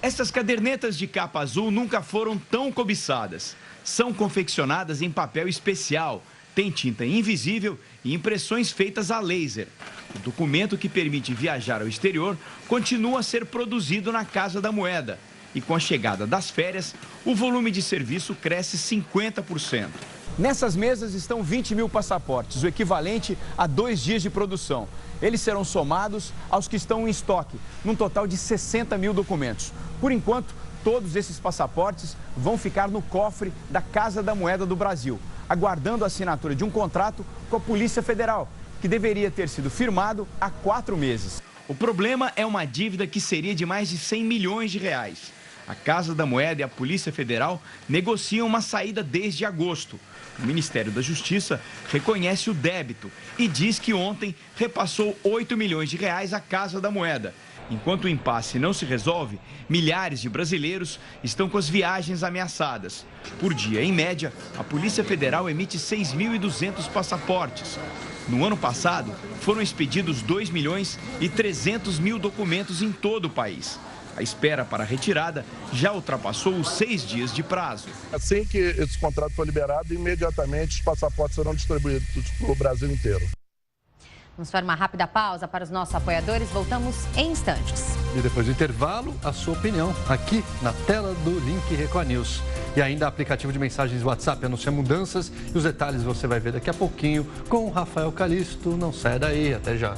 Essas cadernetas de capa azul nunca foram tão cobiçadas. São confeccionadas em papel especial, tem tinta invisível e impressões feitas a laser. O documento que permite viajar ao exterior continua a ser produzido na Casa da Moeda. E com a chegada das férias, o volume de serviço cresce 50%. Nessas mesas estão 20 mil passaportes, o equivalente a 2 dias de produção. Eles serão somados aos que estão em estoque, num total de 60 mil documentos. Por enquanto, todos esses passaportes vão ficar no cofre da Casa da Moeda do Brasil, aguardando a assinatura de um contrato com a Polícia Federal, que deveria ter sido firmado há 4 meses. O problema é uma dívida que seria de mais de 100 milhões de reais. A Casa da Moeda e a Polícia Federal negociam uma saída desde agosto. O Ministério da Justiça reconhece o débito e diz que ontem repassou 8 milhões de reais à Casa da Moeda. Enquanto o impasse não se resolve, milhares de brasileiros estão com as viagens ameaçadas. Por dia, em média, a Polícia Federal emite 6.200 passaportes. No ano passado, foram expedidos 2 milhões e 300 mil documentos em todo o país. A espera para a retirada já ultrapassou os 6 dias de prazo. Assim que esse contrato for liberado, imediatamente os passaportes serão distribuídos para o Brasil inteiro. Vamos para uma rápida pausa para os nossos apoiadores. Voltamos em instantes. E depois do intervalo, a sua opinião aqui na tela do Link Record News. E ainda aplicativo de mensagens WhatsApp anuncia mudanças e os detalhes você vai ver daqui a pouquinho com o Rafael Calisto. Não sai daí, até já.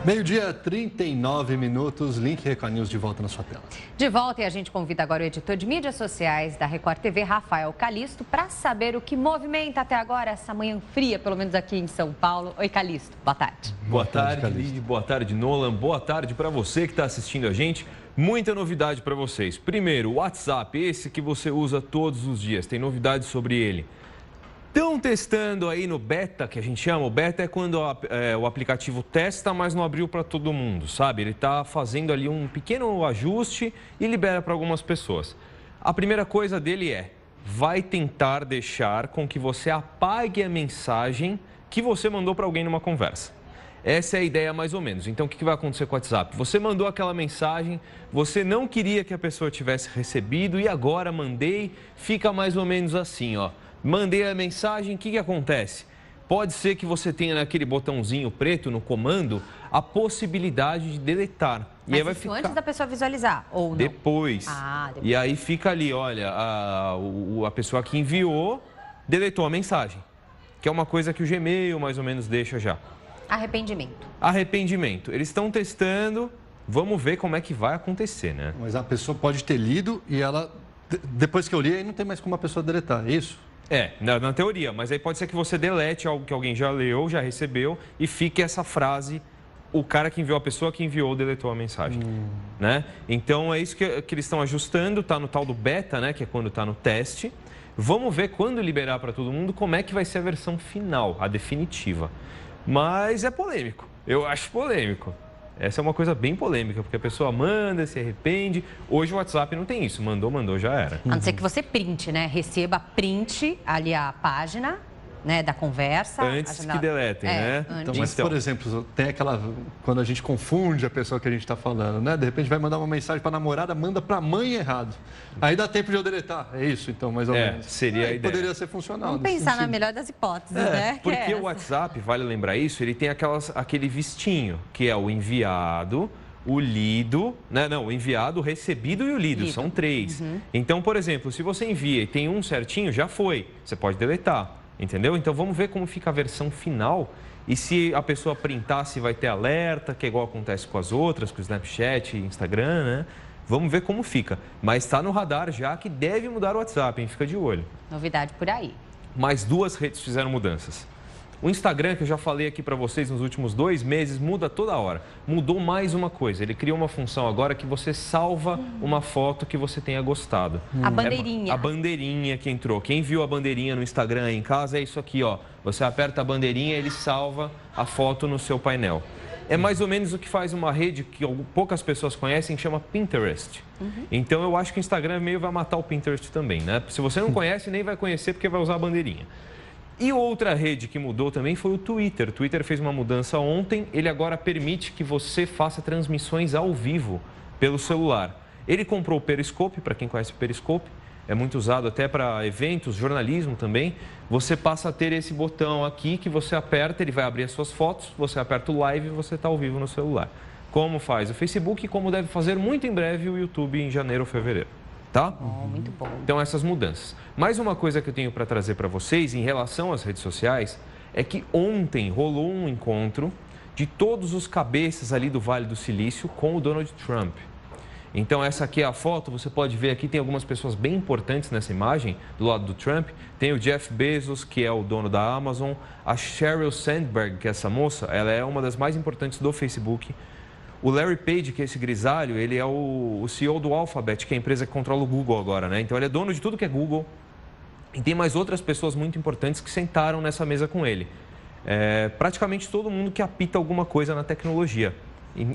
Meio-dia, 39 minutos, Link Record News de volta na sua tela. De volta e a gente convida agora o editor de mídias sociais da Record TV, Rafael Calisto, para saber o que movimenta até agora essa manhã fria, pelo menos aqui em São Paulo. Oi, Calisto, boa tarde. Boa tarde, Lili, boa tarde, Nolan, boa tarde para você que está assistindo a gente. Muita novidade para vocês. Primeiro, o WhatsApp, esse que você usa todos os dias, tem novidades sobre ele. Estão testando aí no beta, que a gente chama. O beta é quando o aplicativo testa, mas não abriu para todo mundo, sabe? Ele está fazendo ali um pequeno ajuste e libera para algumas pessoas. A primeira coisa dele vai tentar deixar com que você apague a mensagem que você mandou para alguém numa conversa. Essa é a ideia mais ou menos. Então, o que vai acontecer com o WhatsApp? Você mandou aquela mensagem, você não queria que a pessoa tivesse recebido e agora mandei, fica mais ou menos assim, ó. Mandei a mensagem, o que acontece? Pode ser que você tenha naquele botãozinho preto no comando a possibilidade de deletar. Mas e aí vai isso ficar antes da pessoa visualizar, ou não? depois. Depois. E aí fica ali, olha, a pessoa que enviou deletou a mensagem. Que é uma coisa que o Gmail mais ou menos deixa já. Arrependimento. Eles estão testando, vamos ver como é que vai acontecer, né? Mas a pessoa pode ter lido e ela, depois que eu li, aí não tem mais como a pessoa deletar, é isso? Na teoria, mas aí pode ser que você delete algo que alguém já leu, já recebeu e fique essa frase, o cara que enviou, a pessoa que enviou deletou a mensagem, né? Então é isso que eles estão ajustando, tá no tal do beta, né, que é quando tá no teste. Vamos ver quando liberar para todo mundo como é que vai ser a versão final, a definitiva. Mas é polêmico, eu acho polêmico. Essa é uma coisa bem polêmica, porque a pessoa manda, se arrepende. Hoje o WhatsApp não tem isso, mandou, já era. A não ser que você printe, né? Receba print ali a página, né, da conversa. Antes que deletem, né? Então, mas, por exemplo, tem aquela... Quando a gente confunde a pessoa que a gente está falando, né? De repente vai mandar uma mensagem para a namorada, manda para a mãe errado. Aí dá tempo de eu deletar. É isso, então, mais ou menos. Seria a ideia. Poderia ser funcional. Vamos pensar na melhor das hipóteses, né? Porque o WhatsApp, vale lembrar isso, ele tem aquele vistinho, que é o enviado, o lido, né? Não, o enviado, o recebido e o lido. São 3. Então, por exemplo, se você envia e tem um certinho, já foi. Você pode deletar. Entendeu? Então vamos ver como fica a versão final e se a pessoa printar, se vai ter alerta, que é igual acontece com as outras, com o Snapchat, Instagram, né? Vamos ver como fica. Mas está no radar já que deve mudar o WhatsApp, hein? Fica de olho. Novidade por aí. Mais 2 redes fizeram mudanças. O Instagram, que eu já falei aqui para vocês nos últimos 2 meses, muda toda hora. Mudou mais uma coisa. Ele criou uma função agora que você salva uma foto que você tenha gostado. A bandeirinha. A bandeirinha que entrou. Quem viu a bandeirinha no Instagram aí em casa é isso aqui, ó. Você aperta a bandeirinha e ele salva a foto no seu painel. É mais ou menos o que faz uma rede que poucas pessoas conhecem, que chama Pinterest. Então eu acho que o Instagram meio vai matar o Pinterest também, né? Se você não conhece, nem vai conhecer porque vai usar a bandeirinha. E outra rede que mudou também foi o Twitter. O Twitter fez uma mudança ontem. Ele agora permite que você faça transmissões ao vivo pelo celular. Ele comprou o Periscope, para quem conhece o Periscope. É muito usado até para eventos, jornalismo também. Você passa a ter esse botão aqui que você aperta, ele vai abrir as suas fotos. Você aperta o live e você está ao vivo no celular. Como faz o Facebook e como deve fazer muito em breve o YouTube em janeiro ou fevereiro. Tá? Muito bom. Então, essas mudanças. Mais uma coisa que eu tenho para trazer para vocês em relação às redes sociais é que ontem rolou um encontro de todos os cabeças ali do Vale do Silício com o Donald Trump. Então, essa aqui é a foto, você pode ver aqui, tem algumas pessoas bem importantes nessa imagem, do lado do Trump. Tem o Jeff Bezos, que é o dono da Amazon, a Sheryl Sandberg, que é essa moça, ela é uma das mais importantes do Facebook. O Larry Page, que é esse grisalho, ele é o CEO do Alphabet, que é a empresa que controla o Google agora, né? Então, ele é dono de tudo que é Google. E tem mais outras pessoas muito importantes que sentaram nessa mesa com ele. Praticamente todo mundo que apita alguma coisa na tecnologia,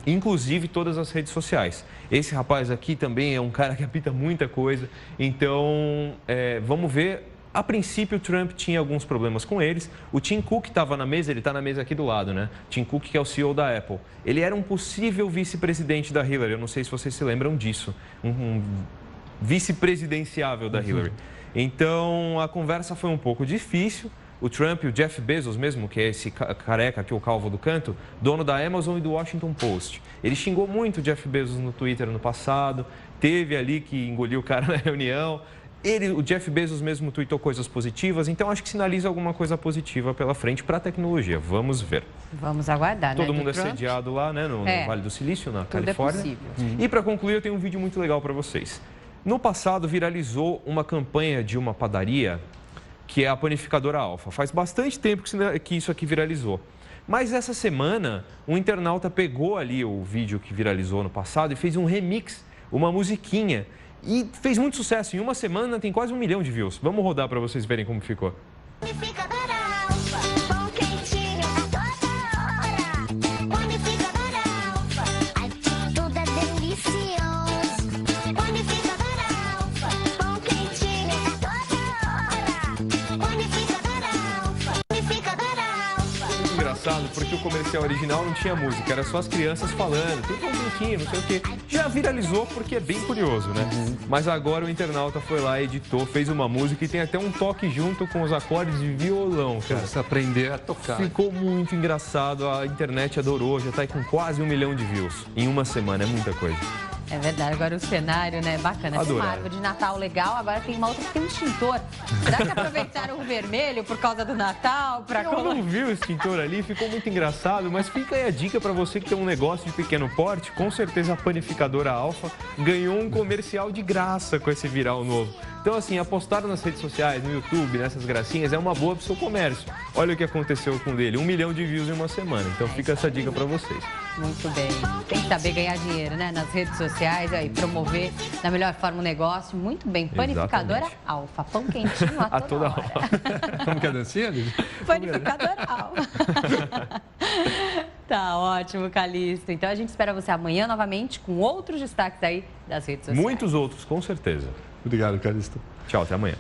inclusive todas as redes sociais. Esse rapaz aqui também é um cara que apita muita coisa. Então, vamos ver. A princípio, o Trump tinha alguns problemas com eles. O Tim Cook estava na mesa, ele está na mesa aqui do lado, né? Tim Cook, que é o CEO da Apple. Ele era um possível vice-presidente da Hillary. Eu não sei se vocês se lembram disso. Um vice-presidenciável da Hillary. Então, a conversa foi um pouco difícil. O Trump e o Jeff Bezos mesmo, que é esse careca aqui, o calvo do canto, dono da Amazon e do Washington Post. Ele xingou muito o Jeff Bezos no Twitter no passado. Teve ali que engoliu o cara na reunião. O Jeff Bezos mesmo tweetou coisas positivas, então acho que sinaliza alguma coisa positiva pela frente para a tecnologia. Vamos ver. Vamos aguardar, né? Todo mundo é sediado lá, né, no Vale do Silício, na Califórnia. É possível. E para concluir, eu tenho um vídeo muito legal para vocês. No passado, viralizou uma campanha de uma padaria, que é a panificadora Alfa. Faz bastante tempo que isso aqui viralizou. Mas essa semana, um internauta pegou ali o vídeo que viralizou no passado e fez um remix, uma musiquinha. E fez muito sucesso. Em uma semana tem quase 1 milhão de views. Vamos rodar para vocês verem como ficou. engraçado porque o comercial original não tinha música, era só as crianças falando, tem um brinquinho, não sei o quê. Já viralizou porque é bem curioso, né? Mas agora o internauta foi lá, editou, fez uma música e tem até um toque junto com os acordes de violão, cara. Você aprender a tocar. Ficou muito engraçado, a internet adorou, já tá aí com quase 1 milhão de views em uma semana, é muita coisa. É verdade, agora o cenário, né, bacana. Tem uma Adorado. árvore de Natal legal, agora tem uma outra que tem um extintor. Será que aproveitaram o vermelho por causa do Natal? Eu não vi o extintor ali, ficou muito engraçado, mas fica aí a dica para você que tem um negócio de pequeno porte, com certeza a panificadora Alfa ganhou um comercial de graça com esse viral novo. Então, assim, apostar nas redes sociais, no YouTube, nessas gracinhas, é uma boa para o seu comércio. Olha o que aconteceu com ele, 1 milhão de views em uma semana. Então, fica essa dica para vocês. Muito bem. Tem que saber ganhar dinheiro, né? Nas redes sociais e promover da melhor forma o negócio. Muito bem. Panificadora Alfa. Pão quentinho a toda hora. Como que é a dancinha, Liz? Panificadora Alfa. Tá ótimo, Calixto. Então, a gente espera você amanhã novamente com outros destaques aí das redes sociais. Muitos outros, com certeza. Obrigado, Calixto. Tchau, até amanhã.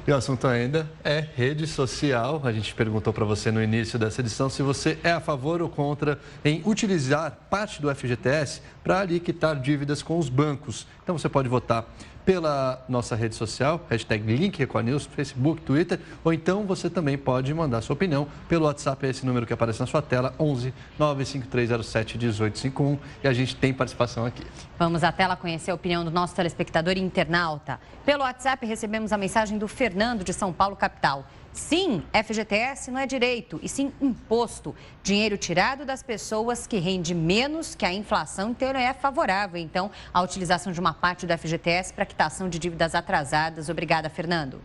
E o assunto ainda é rede social. A gente perguntou para você no início dessa edição se você é a favor ou contra em utilizar parte do FGTS para liquidar dívidas com os bancos. Então você pode votar pela nossa rede social, hashtag #LinkReconews, Facebook, Twitter, ou então você também pode mandar sua opinião pelo WhatsApp, esse número que aparece na sua tela, 11 95307 1851, e a gente tem participação aqui. Vamos à tela conhecer a opinião do nosso telespectador e internauta. Pelo WhatsApp recebemos a mensagem do Fernando de São Paulo, capital. Sim, FGTS não é direito, e sim imposto. Dinheiro tirado das pessoas que rende menos que a inflação, então é favorável, então, a utilização de uma parte do FGTS para quitação de dívidas atrasadas. Obrigada, Fernando.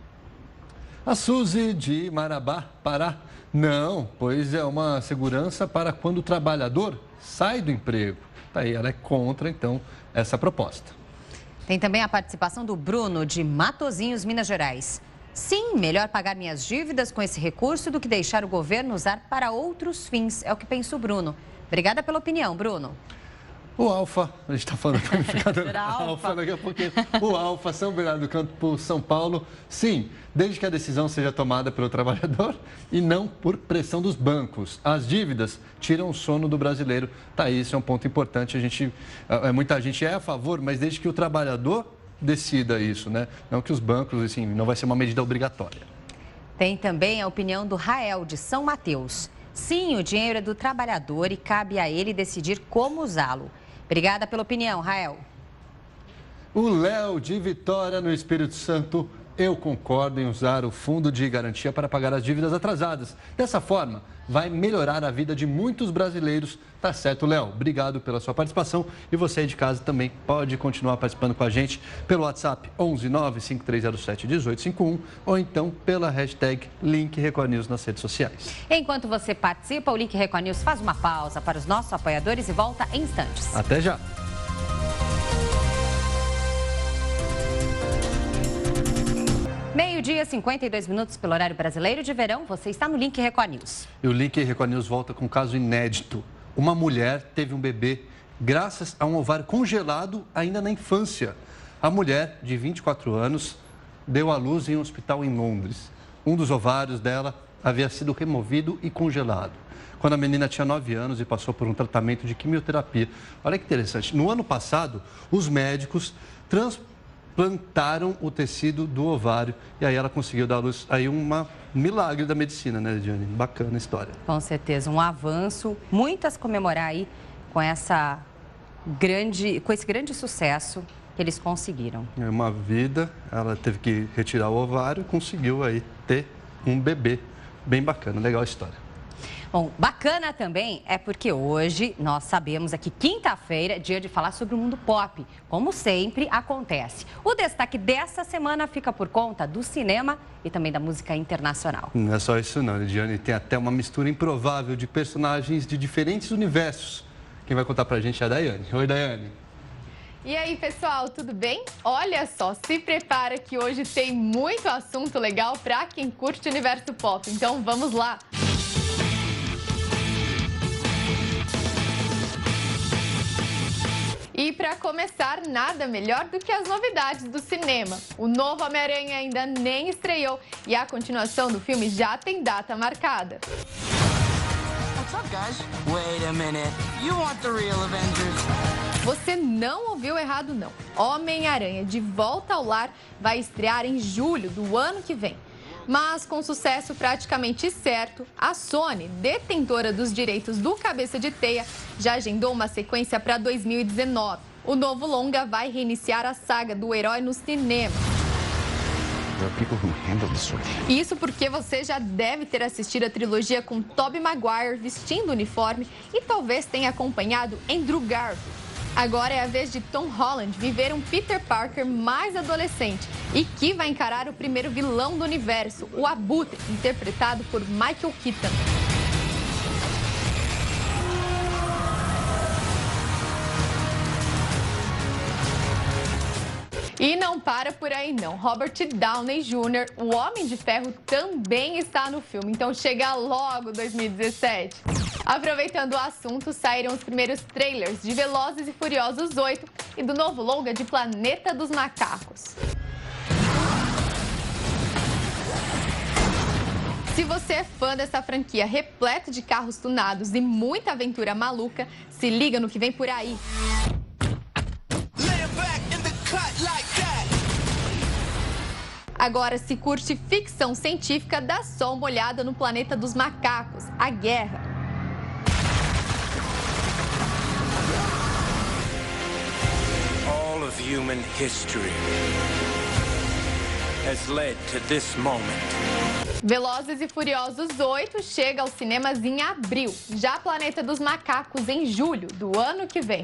A Suzy de Marabá, Pará. Não, pois é uma segurança para quando o trabalhador sai do emprego. Daí ela é contra, então, essa proposta. Tem também a participação do Bruno de Matozinhos, Minas Gerais. Sim, melhor pagar minhas dívidas com esse recurso do que deixar o governo usar para outros fins. É o que pensa o Bruno. Obrigada pela opinião, Bruno. O Alfa, a gente está falando do panificador Alfa daqui a pouquinho. O Alfa, São Bernardo do Campo, São Paulo. Sim, desde que a decisão seja tomada pelo trabalhador e não por pressão dos bancos. As dívidas tiram o sono do brasileiro. Tá, isso é um ponto importante. Muita gente é a favor, mas desde que o trabalhador decida isso, né? Não que os bancos, assim, não vai ser uma medida obrigatória. Tem também a opinião do Rael, de São Mateus. Sim, o dinheiro é do trabalhador e cabe a ele decidir como usá-lo. Obrigada pela opinião, Rael. O Léo, de Vitória, no Espírito Santo. Eu concordo em usar o fundo de garantia para pagar as dívidas atrasadas. Dessa forma, vai melhorar a vida de muitos brasileiros. Tá certo, Léo? Obrigado pela sua participação. E você aí de casa também pode continuar participando com a gente pelo WhatsApp 11 95307 1851 ou então pela hashtag #LinkReconews nas redes sociais. Enquanto você participa, o Link Record News faz uma pausa para os nossos apoiadores e volta em instantes. Até já! Meio-dia, 52 minutos pelo horário brasileiro de verão. Você está no Link Record News. E o Link Record News volta com um caso inédito. Uma mulher teve um bebê graças a um ovário congelado ainda na infância. A mulher, de 24 anos, deu à luz em um hospital em Londres. Um dos ovários dela havia sido removido e congelado. Quando a menina tinha 9 anos e passou por um tratamento de quimioterapia. Olha que interessante. No ano passado, os médicos transplantaram o tecido do ovário e aí ela conseguiu dar à luz. Aí um milagre da medicina, né, Diane? Bacana a história. Com certeza, um avanço, muitas comemorar aí com esse grande sucesso que eles conseguiram. É uma vida, ela teve que retirar o ovário e conseguiu aí ter um bebê. Bem bacana, legal a história. Bom, bacana também é porque hoje nós sabemos aqui, quinta-feira, dia de falar sobre o mundo pop, como sempre acontece. O destaque dessa semana fica por conta do cinema e também da música internacional. Não é só isso não, Lidiane, tem até uma mistura improvável de personagens de diferentes universos. Quem vai contar pra gente é a Daiane. Oi, Daiane. E aí, pessoal, tudo bem? Olha só, se prepara que hoje tem muito assunto legal pra quem curte o universo pop. Então, vamos lá! E para começar, nada melhor do que as novidades do cinema. O novo Homem-Aranha ainda nem estreou e a continuação do filme já tem data marcada. what's up, guys? Wait a minute. You want the real Avengers? Você não ouviu errado, não. Homem-Aranha de Volta ao Lar vai estrear em julho do ano que vem. Mas com sucesso praticamente certo, a Sony, detentora dos direitos do Cabeça de Teia, já agendou uma sequência para 2019. O novo longa vai reiniciar a saga do herói no cinema. Isso porque você já deve ter assistido a trilogia com Tobey Maguire vestindo o uniforme e talvez tenha acompanhado Andrew Garfield. Agora é a vez de Tom Holland viver um Peter Parker mais adolescente e que vai encarar o primeiro vilão do universo, o Abutre, interpretado por Michael Keaton. E não para por aí não. Robert Downey Jr., o Homem de Ferro, também está no filme, então chega logo 2017. Aproveitando o assunto, saíram os primeiros trailers de Velozes e Furiosos 8 e do novo longa de Planeta dos Macacos. Se você é fã dessa franquia repleta de carros tunados e muita aventura maluca, se liga no que vem por aí. Agora, se curte ficção científica, dá só uma olhada no Planeta dos Macacos, A Guerra. All of human history has led to this moment. Velozes e Furiosos 8 chega aos cinemas em abril, já Planeta dos Macacos em julho do ano que vem.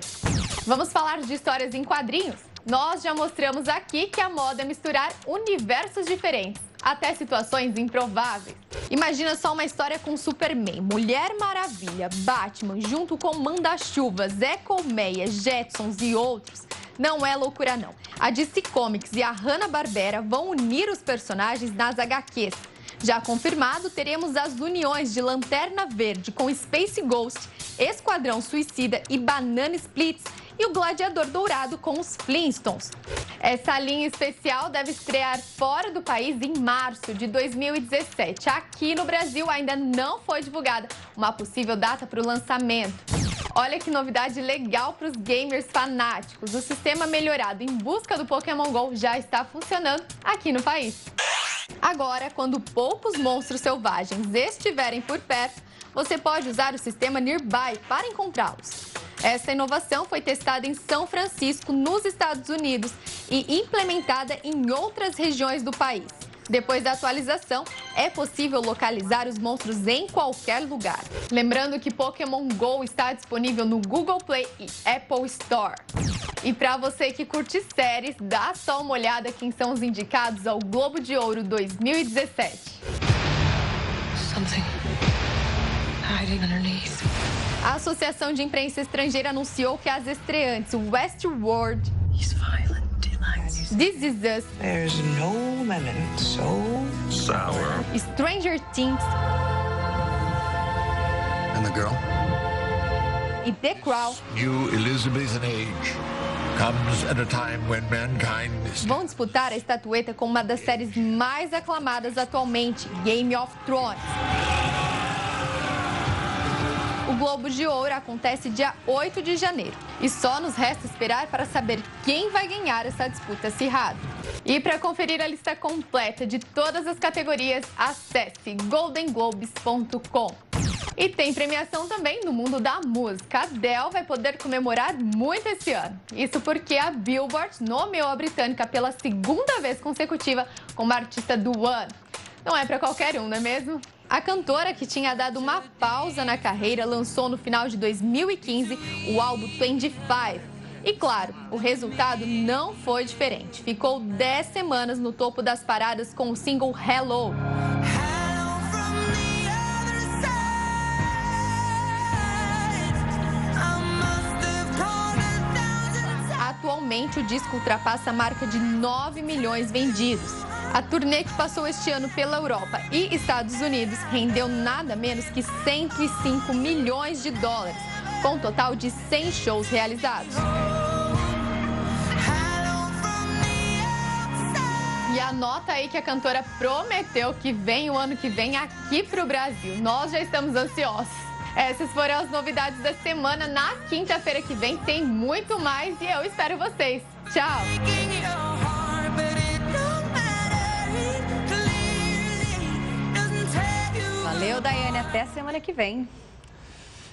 Vamos falar de histórias em quadrinhos? Nós já mostramos aqui que a moda é misturar universos diferentes, até situações improváveis. Imagina só uma história com Superman, Mulher Maravilha, Batman, junto com Manda-Chuva, Zé Colmeia, Jetsons e outros. Não é loucura não. A DC Comics e a Hanna-Barbera vão unir os personagens nas HQs. Já confirmado, teremos as uniões de Lanterna Verde com Space Ghost, Esquadrão Suicida e Banana Splits e o Gladiador Dourado com os Flintstones. Essa linha especial deve estrear fora do país em março de 2017. Aqui no Brasil ainda não foi divulgada uma possível data para o lançamento. Olha que novidade legal para os gamers fanáticos. O sistema melhorado em busca do Pokémon GO já está funcionando aqui no país. Agora, quando poucos monstros selvagens estiverem por perto, você pode usar o sistema Nearby para encontrá-los. Essa inovação foi testada em São Francisco, nos Estados Unidos, e implementada em outras regiões do país. Depois da atualização, é possível localizar os monstros em qualquer lugar. Lembrando que Pokémon GO está disponível no Google Play e Apple Store. E para você que curte séries, dá só uma olhada quem são os indicados ao Globo de Ouro 2017. A Associação de Imprensa Estrangeira anunciou que as estreantes Westworld, This Is Us, There's no lemon so sour, Stranger Things and the girl, e The Crown New Elizabethan age comes at a time when mankind is... vão disputar a estatueta com uma das séries mais aclamadas atualmente, Game of Thrones. O Globo de Ouro acontece dia 8 de janeiro e só nos resta esperar para saber quem vai ganhar essa disputa acirrada. E para conferir a lista completa de todas as categorias, acesse goldenglobes.com. E tem premiação também no mundo da música. A Adele vai poder comemorar muito esse ano. Isso porque a Billboard nomeou a britânica pela segunda vez consecutiva como artista do ano. Não é para qualquer um, não é mesmo? A cantora, que tinha dado uma pausa na carreira, lançou no final de 2015 o álbum 25. E claro, o resultado não foi diferente. Ficou 10 semanas no topo das paradas com o single Hello. Atualmente, o disco ultrapassa a marca de 9 milhões vendidos. A turnê que passou este ano pela Europa e Estados Unidos rendeu nada menos que 105 milhões de dólares, com um total de 100 shows realizados. E anota aí que a cantora prometeu que vem o ano que vem aqui para o Brasil. Nós já estamos ansiosos. Essas foram as novidades da semana. Na quinta-feira que vem tem muito mais e eu espero vocês. Tchau! Valeu, Daiane. Até semana que vem.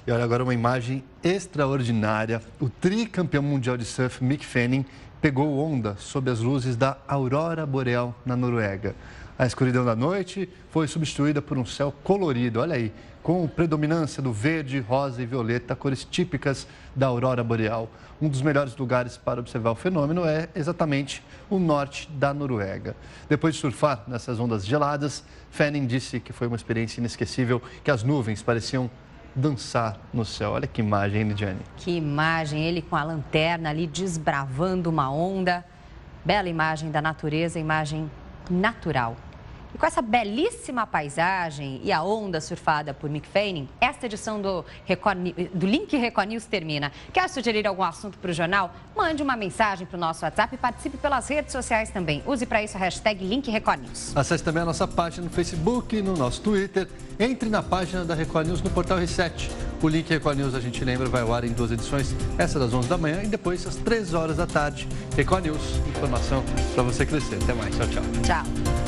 E olha agora uma imagem extraordinária. O tricampeão mundial de surf, Mick Fanning, pegou onda sob as luzes da aurora boreal na Noruega. A escuridão da noite foi substituída por um céu colorido, olha aí, com predominância do verde, rosa e violeta, cores típicas da aurora boreal. Um dos melhores lugares para observar o fenômeno é exatamente o norte da Noruega. Depois de surfar nessas ondas geladas, Fanning disse que foi uma experiência inesquecível, que as nuvens pareciam dançar no céu. Olha que imagem, hein, Lidiane? Que imagem, ele com a lanterna ali desbravando uma onda. Bela imagem da natureza, imagem natural. E com essa belíssima paisagem e a onda surfada por Mick Fanning, esta edição do Link Record News termina. Quer sugerir algum assunto para o jornal? Mande uma mensagem para o nosso WhatsApp e participe pelas redes sociais também. Use para isso a hashtag Link Record News. Acesse também a nossa página no Facebook, no nosso Twitter. Entre na página da Record News no portal R7. O Link Record News, a gente lembra, vai ao ar em 2 edições. Essa das 11 da manhã e depois às 3 horas da tarde. Record News, informação para você crescer. Até mais. Tchau, tchau. Tchau.